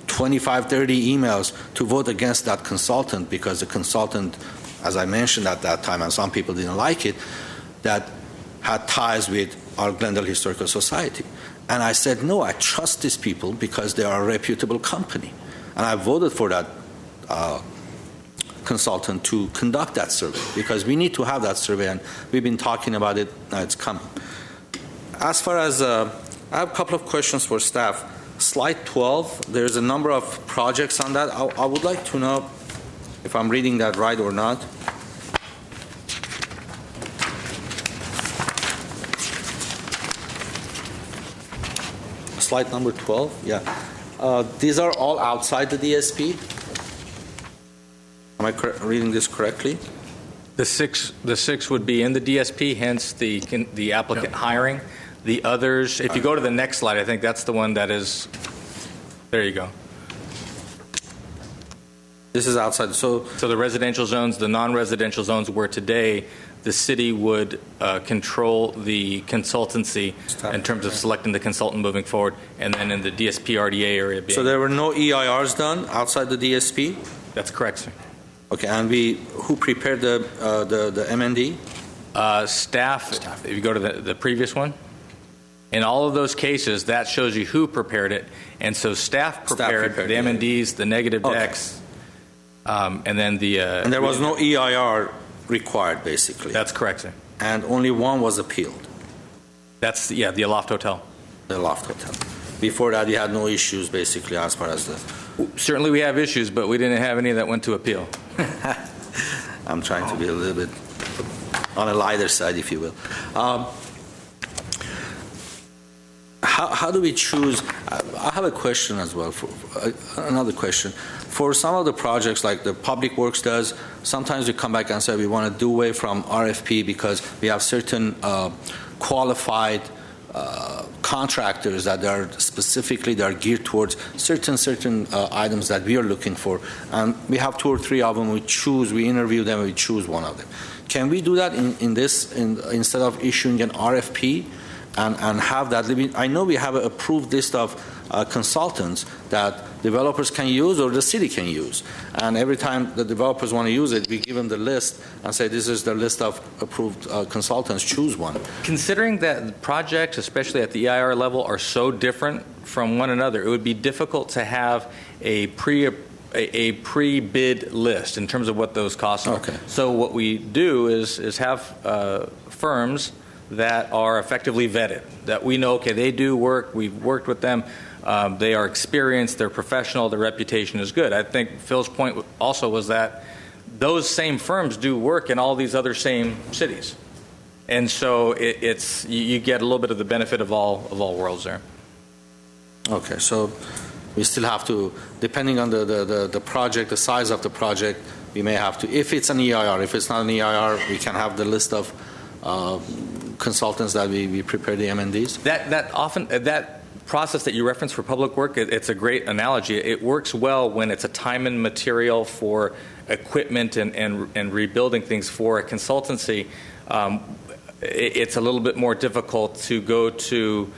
25, 30 emails to vote against that consultant because the consultant, as I mentioned at that time, and some people didn't like it, that had ties with our Glendale Historical Society. And I said, no, I trust these people because they are a reputable company. And I voted for that consultant to conduct that survey because we need to have that survey, and we've been talking about it. Now it's coming. As far as, I have a couple of questions for staff. Slide 12, there's a number of projects on that. I would like to know if I'm reading that right or not. Slide number 12, yeah. These are all outside the DSP. Am I reading this correctly? The six would be in the DSP, hence the applicant hiring. The others, if you go to the next slide, I think that's the one that is, there you go. This is outside. So the residential zones, the non-residential zones where today the city would control the consultancy in terms of selecting the consultant moving forward, and then in the DSP RDA area. So there were no EIRs done outside the DSP? That's correct, sir. Okay, and who prepared the MND? Staff. If you go to the previous one, in all of those cases, that shows you who prepared it, and so staff prepared the MNDs, the negative decks, and then the. And there was no EIR required, basically. That's correct, sir. And only one was appealed. That's the Aloft Hotel. The Aloft Hotel. Before that, you had no issues, basically, as far as the. Certainly, we have issues, but we didn't have any that went to appeal. I'm trying to be a little bit on a lighter side, if you will. How do we choose? I have a question as well. Another question. For some of the projects like the Public Works does, sometimes we come back and say we want to do away from RFP because we have certain qualified contractors that are specifically geared towards certain items that we are looking for, and we have 2 or 3 of them. We interview them, we choose one of them. Can we do that in this instead of issuing an RFP and have that? I know we have an approved list of consultants that developers can use or the city can use, and every time the developers want to use it, we give them the list and say this is the list of approved consultants, choose one. Considering that the projects, especially at the EIR level, are so different from one another, it would be difficult to have a pre-bid list in terms of what those costs are. Okay. So what we do is have firms that are effectively vetted, that we know, okay, they do work, we've worked with them, they are experienced, they're professional, their reputation is good. I think Phil's point also was that those same firms do work in all these other same cities. And so you get a little bit of the benefit of all worlds there. Okay, so we still have to, depending on the project, the size of the project, we may have to, if it's an EIR, if it's not an EIR, we can have the list of consultants that we prepare the MNDs? That process that you referenced for public work, it's a great analogy. It works well when it's a time and material for equipment and rebuilding things. For a consultancy, it's a little bit more difficult to go to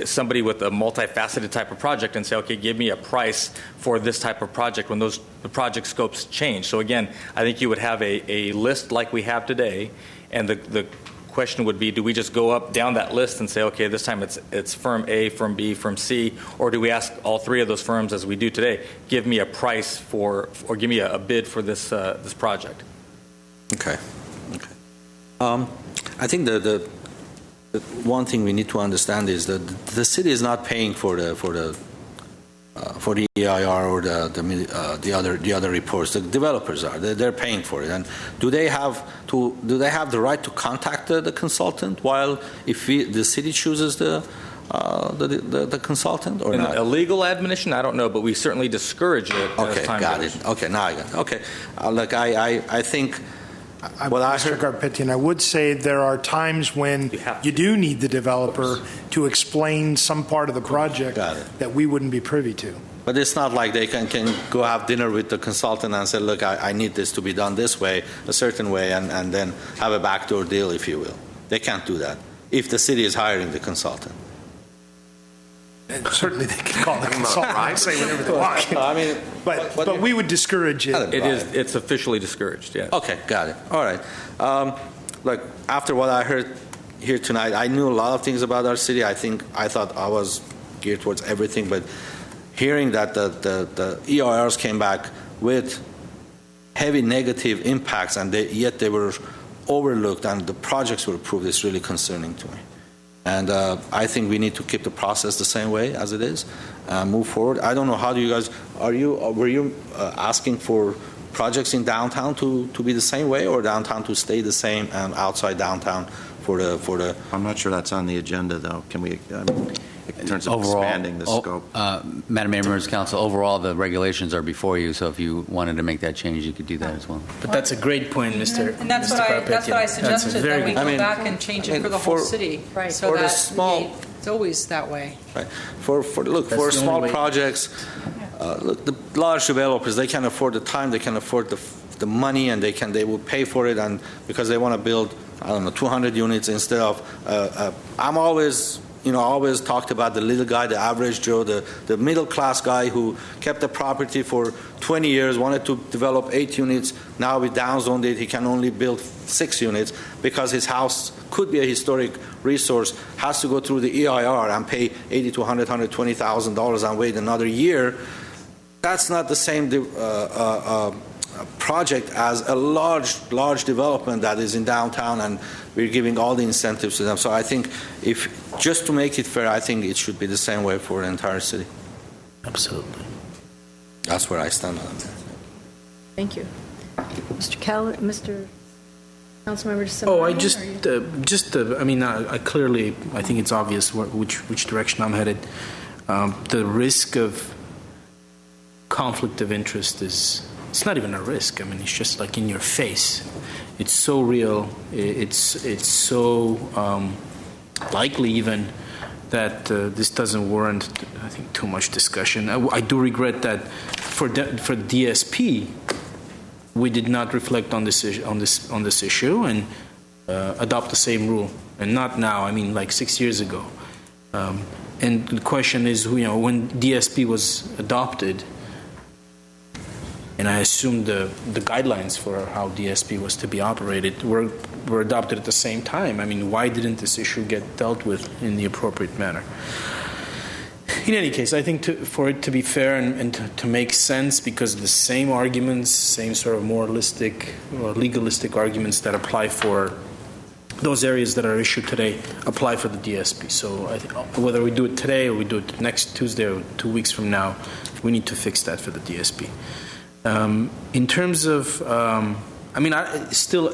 somebody with a multifaceted type of project and say, okay, give me a price for this type of project when the project scopes change. So again, I think you would have a list like we have today, and the question would be, do we just go up down that list and say, okay, this time it's firm A, firm B, firm C, or do we ask all three of those firms, as we do today, give me a price for, or give me a bid for this this project? Okay. I think the one thing we need to understand is that the city is not paying for the EIR or the other reports. The developers are. They're paying for it. And do they have the right to contact the consultant while the city chooses the consultant or not? A legal admonition, I don't know, but we certainly discourage it. Okay, got it. Okay, now I got it. Okay, look, I think. Mr. Garpetian, I would say there are times when you do need the developer to explain some part of the project that we wouldn't be privy to. But it's not like they can go have dinner with the consultant and say, look, I need this to be done this way, a certain way, and then have a backdoor deal, if you will. They can't do that if the city is hiring the consultant. And certainly they can call the consultant and say whatever they want. I mean, but we would discourage it. It's officially discouraged, yeah. Okay, got it. All right. Look, after what I heard here tonight, I knew a lot of things about our city. I thought I was geared towards everything, but hearing that the EIRs came back with heavy negative impacts and yet they were overlooked and the projects were approved is really concerning to me. And I think we need to keep the process the same way as it is, move forward. I don't know, how do you guys, were you asking for projects in downtown to be the same way, or downtown to stay the same and outside downtown for the? I'm not sure that's on the agenda, though. Can we, in terms of overall, expanding the scope? Madam Mayor, members of council, overall the regulations are before you, so if you wanted to make that change, you could do that as well. But that's a great point, Mr. And that's what I suggested, that we go back and change it for the whole city, right? So that it's always that way. Right. For small projects, look, the large developers, they can afford the time, they can afford the money, and they will pay for it, and because they want to build, 200 units instead of. I'm always talked about the little guy, the average Joe, the middle class guy who kept the property for 20 years, wanted to develop 8 units. Now we downzoned it, he can only build 6 units because his house could be a historic resource, has to go through the EIR and pay $80,000 to $120,000 and wait another year. That's not the same project as a large development that is in downtown, and we're giving all the incentives to them. So I think, just to make it fair, I think it should be the same way for the entire city. Absolutely. That's where I stand on it. Thank you. Mr. Councilmember DeSimone? Oh, I clearly, I think it's obvious which direction I'm headed. The risk of conflict of interest it's not even a risk. I mean, it's just like in your face. It's so real. It's so likely even that this doesn't warrant, I think, too much discussion. I do regret that for DSP, we did not reflect on this issue and adopt the same rule, and not now. I mean, like 6 years ago. And the question is, when DSP was adopted, and I assume the guidelines for how DSP was to be operated were adopted at the same time. I mean, why didn't this issue get dealt with in the appropriate manner? In any case, I think for it to be fair and to make sense, because the same arguments, same sort of moralistic or legalistic arguments that apply for those areas that are issued today apply for the DSP. So I think whether we do it today or we do it next Tuesday or 2 weeks from now, we need to fix that for the DSP. In terms of,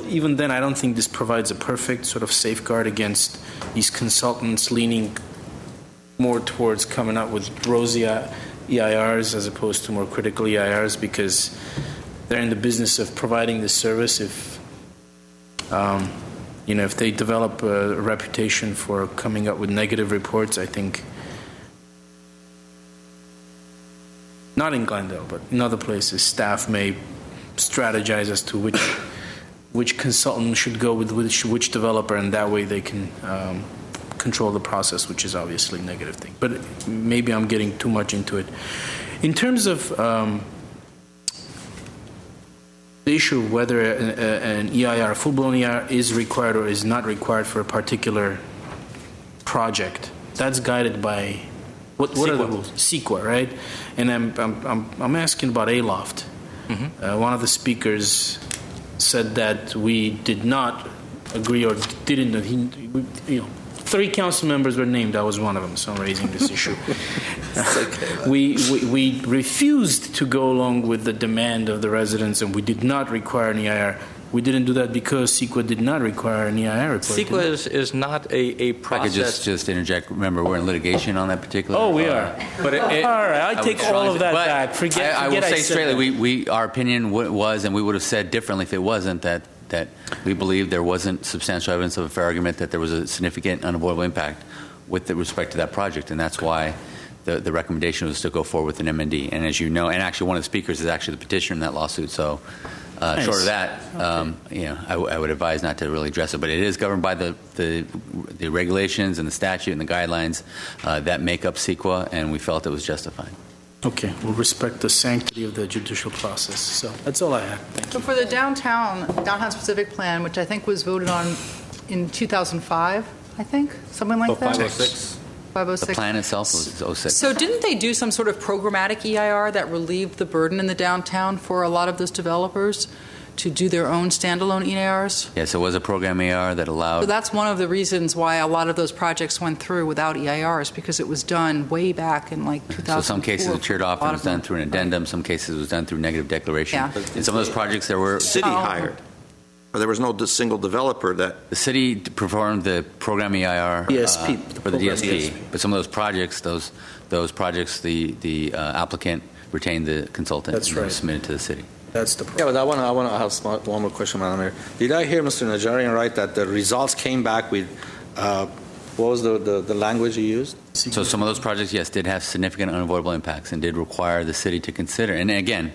even then, I don't think this provides a perfect sort of safeguard against these consultants leaning more towards coming up with rosy EIRs as opposed to more critical EIRs, because they're in the business of providing this service. If they develop a reputation for coming up with negative reports, I think. Not in Glendale, but in other places, staff may strategize as to which consultant should go with which developer, and that way they can control the process, which is obviously a negative thing. But maybe I'm getting too much into it. In terms of the issue of whether an EIR, a full-blown EIR, is required or is not required for a particular project. That's guided by what are the rules? CEQA, right? And I'm asking about Aloft. One of the speakers said that we did not agree or didn't. Three council members were named. I was one of them, so I'm raising this issue. We refused to go along with the demand of the residents, and we did not require an EIR. We didn't do that because CEQA did not require an EIR report. CEQA is not a process. If I could just interject. Remember, we're in litigation on that particular. Oh, we are. But all right, I take all of that back. Forget. I will say straightly, our opinion was, and we would have said differently if it wasn't that we believe there wasn't substantial evidence of a fair argument that there was a significant unavoidable impact with respect to that project, and that's why the recommendation was to go forward with an MND. And as you know, and actually one of the speakers is actually the petitioner in that lawsuit, so nice. Short of that, I would advise not to really address it, but it is governed by the regulations and the statute and the guidelines that make up CEQA, and we felt it was justified. Okay, we'll respect the sanctity of the judicial process. So that's all I have. Thank So for the downtown specific plan, which I think was voted on in 2005, I think, something like that? 506. 506. The plan itself was 06. So didn't they do some sort of programmatic EIR that relieved the burden in the downtown for a lot of those developers to do their own standalone EIRs? Yes, it was a program EIR that allowed. So that's one of the reasons why a lot of those projects went through without EIRs, because it was done way back in like 2004. So some cases it cheered off and was done through an addendum. Some cases it was done through negative declaration. Yeah. In some of those projects there were. City hired. Or there was no single developer that. The city performed the program EIR DSP, for the DSP. But some of those projects, the applicant retained the consultant. That's right. Submitted to the city. That's the problem. Yeah, but I want to ask one more question, Madam Mayor. Did I hear Mr. Najarian right that the results came back with, what was the language you used? So some of those projects, yes, did have significant unavoidable impacts and did require the city to consider. And again,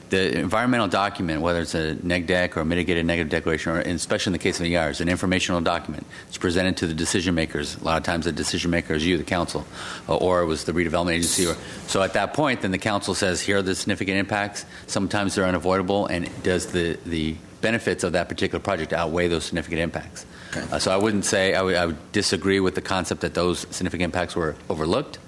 the environmental document, whether it's a neg deck or a mitigated negative declaration, or especially in the case of EIR, is an informational document. It's presented to the decision makers. A lot of times the decision maker is you, the council, or it was the redevelopment agency. So at that point, then the council says, here are the significant impacts. Sometimes they're unavoidable, and does the benefits of that particular project outweigh those significant impacts? So I wouldn't say, I would disagree with the concept that those significant impacts were overlooked.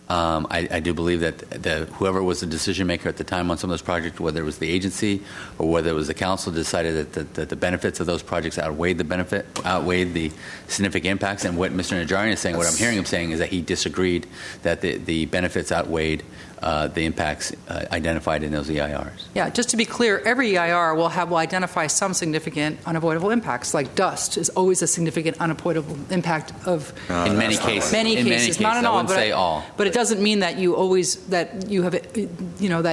I do believe that whoever was the decision maker at the time on some of those projects, whether it was the agency or whether it was the council, decided that the benefits of those projects outweighed the significant impacts. And what Mr. Najarian is saying, what I'm hearing him saying, is that he disagreed that the benefits outweighed the impacts identified in those EIRs. Yeah, just to be clear, every EIR will identify some significant unavoidable impacts, like dust is always a significant unavoidable impact of. In many cases. Many cases, not in all. I wouldn't say all. But it doesn't mean that that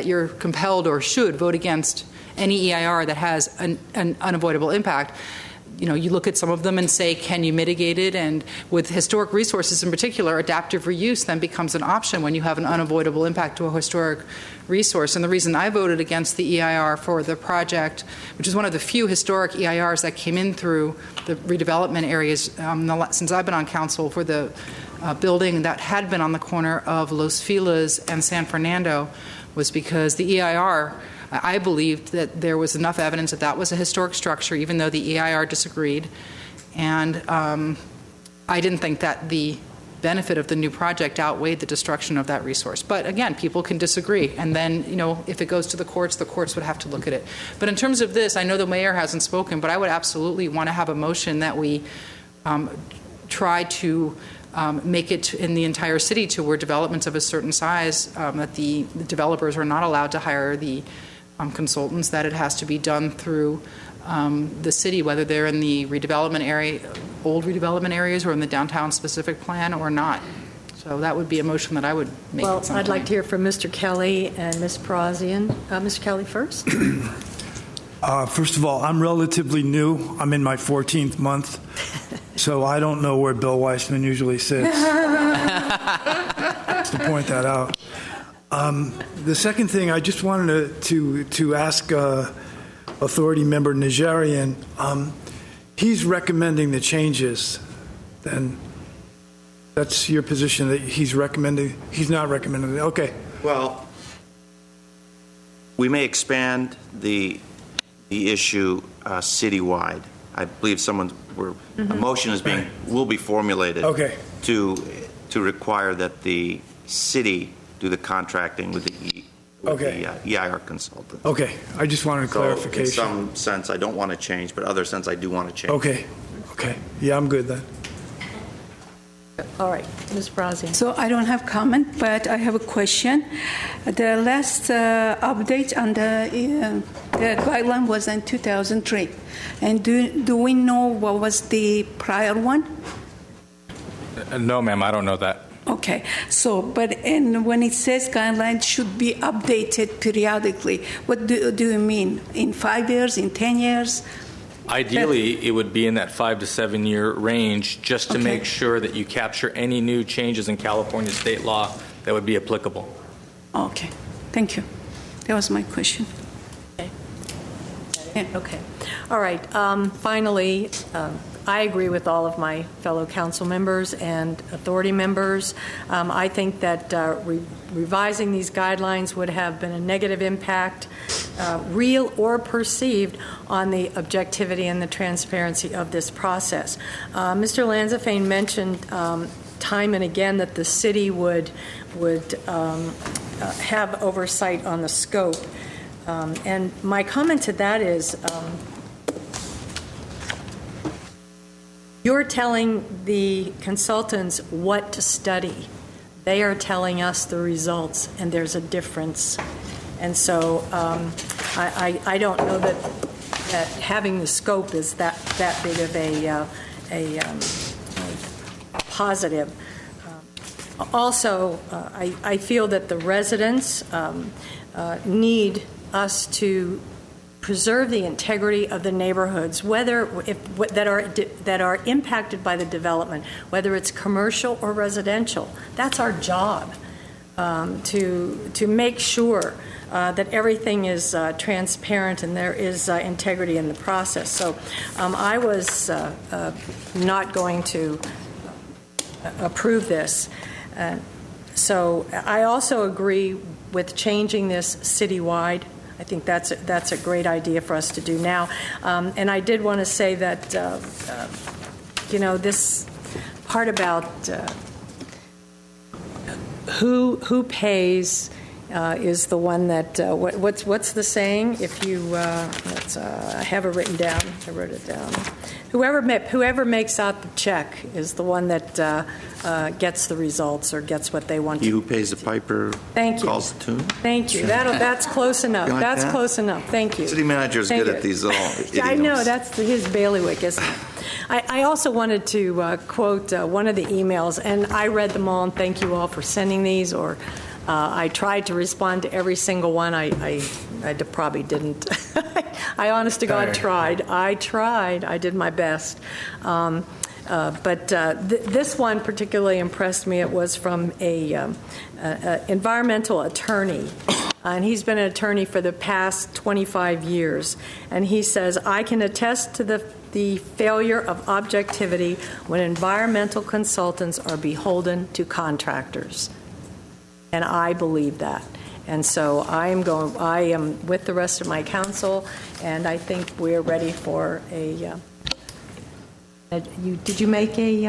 you're compelled or should vote against any EIR that has an unavoidable impact. You look at some of them and say, can you mitigate it? And with historic resources in particular, adaptive reuse then becomes an option when you have an unavoidable impact to a historic resource. And the reason I voted against the EIR for the project, which is one of the few historic EIRs that came in through the redevelopment areas since I've been on council, for the building that had been on the corner of Los Feliz and San Fernando, was because the EIR, I believed that there was enough evidence that that was a historic structure, even though the EIR disagreed. And I didn't think that the benefit of the new project outweighed the destruction of that resource. But again, people can disagree. And then, if it goes to the courts would have to look at it. But in terms of this, I know the mayor hasn't spoken, but I would absolutely want to have a motion that we try to make it in the entire city to where developments of a certain size, that the developers are not allowed to hire the consultants, that it has to be done through the city, whether they're in the redevelopment area, old redevelopment areas, or in the downtown specific plan or not. So that would be a motion that I would make. Well, I'd like to hear from Mr. Kelly and Ms. Parazian. Mr. Kelly first. First of all, I'm relatively new. I'm in my 14th month, so I don't know where Bill Weissman usually sits. Just to point that out. The second thing, I just wanted to ask Authority Member Najarian. He's recommending the changes. Then that's your position, that he's recommending. He's not recommending it. Okay. Well, we may expand the issue citywide. I believe a motion will be formulated to require that the city do the contracting with the EIR consultant. Okay, I just wanted clarification. In some sense, I don't want to change, but other sense, I do want to change. Okay. Yeah, I'm good then. All right, Ms. Brazian. So I don't have comment, but I have a question. The last update on the guideline was in 2003. And do we know what was the prior one? No, ma'am, I don't know that. Okay. So, when it says guidelines should be updated periodically, what do you mean? In 5 years, in 10 years? Ideally, it would be in that 5 to 7 year range, just to make sure that you capture any new changes in California state law that would be applicable. Okay, thank you. That was my question. Okay. All right. Finally, I agree with all of my fellow council members and authority members. I think that revising these guidelines would have been a negative impact, real or perceived, on the objectivity and the transparency of this process. Mr. Lanzafame mentioned time and again that the city would have oversight on the scope. And my comment to that is, you're telling the consultants what to study. They are telling us the results, and there's a difference. And so I don't know that having the scope is that big of a positive. Also, I feel that the residents need us to preserve the integrity of the neighborhoods, that are impacted by the development, whether it's commercial or residential. That's our job, to make sure that everything is transparent and there is integrity in the process. So I was not going to approve this. So I also agree with changing this citywide. I think that's a great idea for us to do now. And I did want to say that, this part about who pays is the one that, what's the saying? If you, I have it written down. I wrote it down. Whoever makes out the check is the one that gets the results or gets what they want. He who pays the piper calls the tune. Thank you. That's close enough. That's close enough. Thank you. City manager is good at these little idioms. I know. That's his bailiwick, isn't it? I also wanted to quote one of the emails, and I read them all, and thank you all for sending these, or I tried to respond to every single one. I probably didn't. I honest to God tried. I tried. I did my best. But this one particularly impressed me. It was from a environmental attorney, and he's been an attorney for the past 25 years. And he says, I can attest to the failure of objectivity when environmental consultants are beholden to contractors. And I believe that. And so I am with the rest of my council, and I think we're ready for a. Did you make a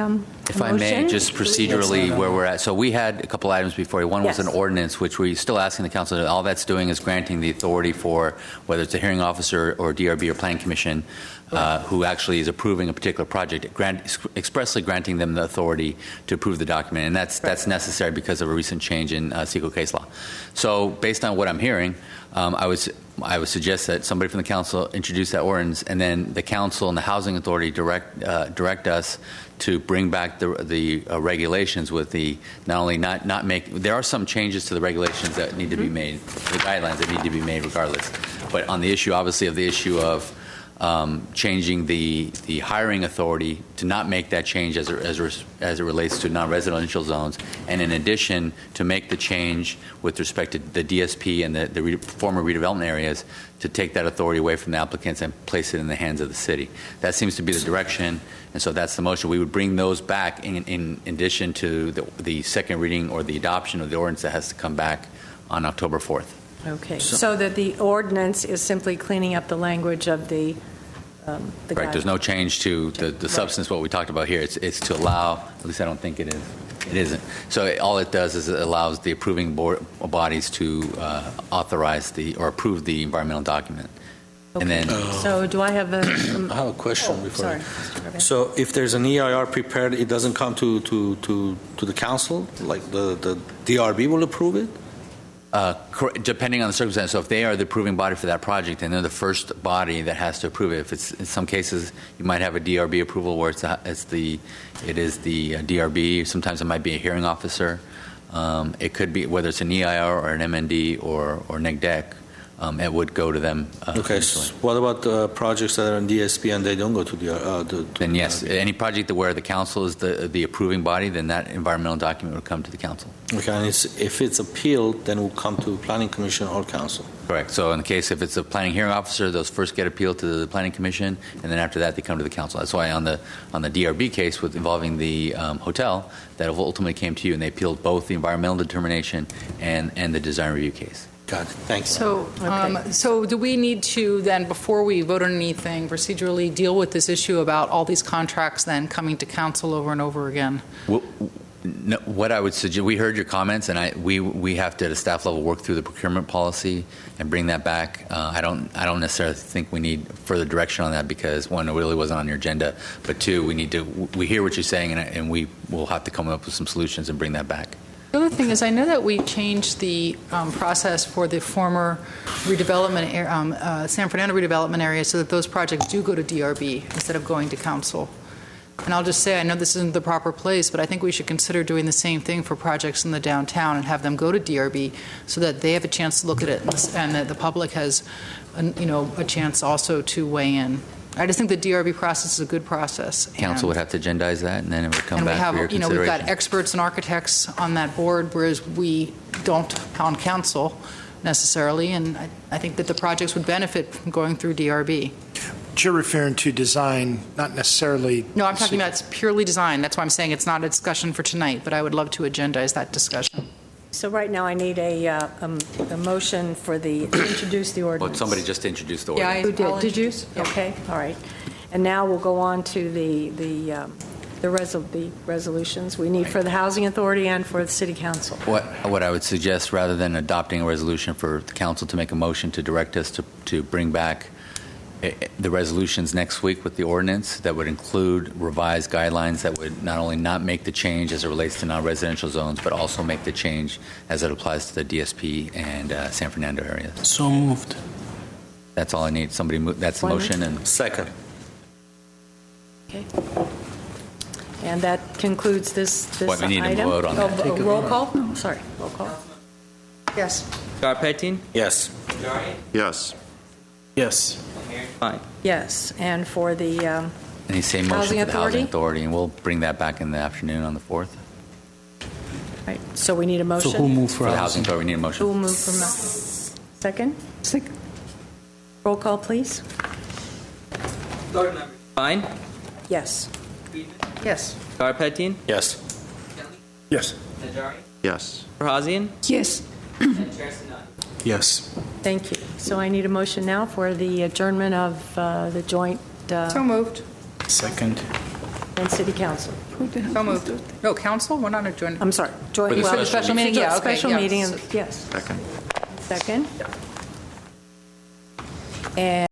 If I may, just procedurally where we're at. So we had a couple items before you. One was an ordinance, which we're still asking the council to, all that's doing is granting the authority for whether it's a hearing officer or DRB or Planning Commission who actually is approving a particular project, expressly granting them the authority to approve the document. And that's necessary because of a recent change in CEQA case law. So based on what I'm hearing, I would suggest that somebody from the council introduce that ordinance, and then the council and the housing authority direct us to bring back the regulations with the not make. There are some changes to the regulations that need to be made, the guidelines that need to be made regardless. But on the issue, obviously, of the issue of changing the hiring authority to not make that change as it relates to non-residential zones, and in addition to make the change with respect to the DSP and the former redevelopment areas, to take that authority away from the applicants and place it in the hands of the city. That seems to be the direction, and so that's the motion. We would bring those back in addition to the second reading or the adoption of the ordinance that has to come back on October 4th. Okay, so that the ordinance is simply cleaning up the language of the Right, there's no change to the substance, what we talked about here. It's to allow, at least I don't think it is. It isn't. So all it does is it allows the approving bodies to authorize or approve the environmental document. Okay. And then, so do I have a... I have a question before. Sorry. So if there's an EIR prepared, it doesn't come to the council? Like the DRB will approve it? depending on the circumstance. So if they are the approving body for that project, and they're the first body that has to approve it. If it's in some cases, you might have a DRB approval where it is the DRB. Sometimes it might be a hearing officer. It could be whether it's an EIR or an MND or NEGDEC. It would go to them. Okay. So what about projects that are in DSP and they don't go to the? Then yes, any project where the council is the approving body, then that environmental document would come to the council. Okay, and if it's appealed, then it will come to Planning Commission or council. Correct. So in the case if it's a planning hearing officer, those first get appealed to the Planning Commission, and then after that they come to the council. That's why on the DRB case with involving the hotel, that ultimately came to you, and they appealed both the environmental determination and the design review case. Got it. Thanks. So, so do we need to then, before we vote on anything, procedurally deal with this issue about all these contracts then coming to council over and over again? Well, no, what I would suggest, we heard your comments, and we have to at a staff level work through the procurement policy and bring that back. I don't necessarily think we need further direction on that because one, it really wasn't on your agenda, but two, we hear what you're saying, and we will have to come up with some solutions and bring that back. The other thing is, I know that we changed the process for the former redevelopment, San Fernando redevelopment area, so that those projects do go to DRB instead of going to council. And I'll just say, I know this isn't the proper place, but I think we should consider doing the same thing for projects in the downtown and have them go to DRB so that they have a chance to look at it and that the public has, a chance also to weigh in. I just think the DRB process is a good process. Council would have to agendize that, and then it would come back for your consideration. We've got experts and architects on that board, whereas we don't on council necessarily, and I think that the projects would benefit from going through DRB. But you're referring to design, not necessarily... No, I'm talking about it's purely design. That's why I'm saying it's not a discussion for tonight, but I would love to agendize that discussion. So right now I need a motion for to introduce the ordinance. Well, somebody just introduced the ordinance. Yeah, who did? Did you? Okay, all right. And now we'll go on to the resolutions we need for the Housing Authority and for the City Council. What I would suggest, rather than adopting a resolution for the council to make a motion to direct us to bring back the resolutions next week with the ordinance that would include revised guidelines that would not only not make the change as it relates to non-residential zones, but also make the change as it applies to the DSP and San Fernando areas. So moved. That's all I need. Somebody move. That's the motion. And second. Okay. And that concludes this What, we need item. to vote on that. Roll call? No, sorry. Roll call. Yes. Garpetin? Yes. Yes. Yes. Fine. Yes, and for the And the same motion Housing for the Housing Authority? Authority, and we'll bring that back in the afternoon on the 4th. right. So we need a motion. So who moved For the Housing Authority, we need a motion. Who will move from second? Second. Roll call, please. Fine. Yes. Yes. Garpetin? Yes. Yes. Najarian? Yes. Farhazian? Yes. And Chair Sinani? Yes. Thank you. So I need a motion now for the adjournment of the joint So moved. Second. and City Council. So moved. No, council? We're not adjourned. I'm sorry. Joint. For the special meeting, yeah, okay. Special yeah. meeting, yes. Second. Second. And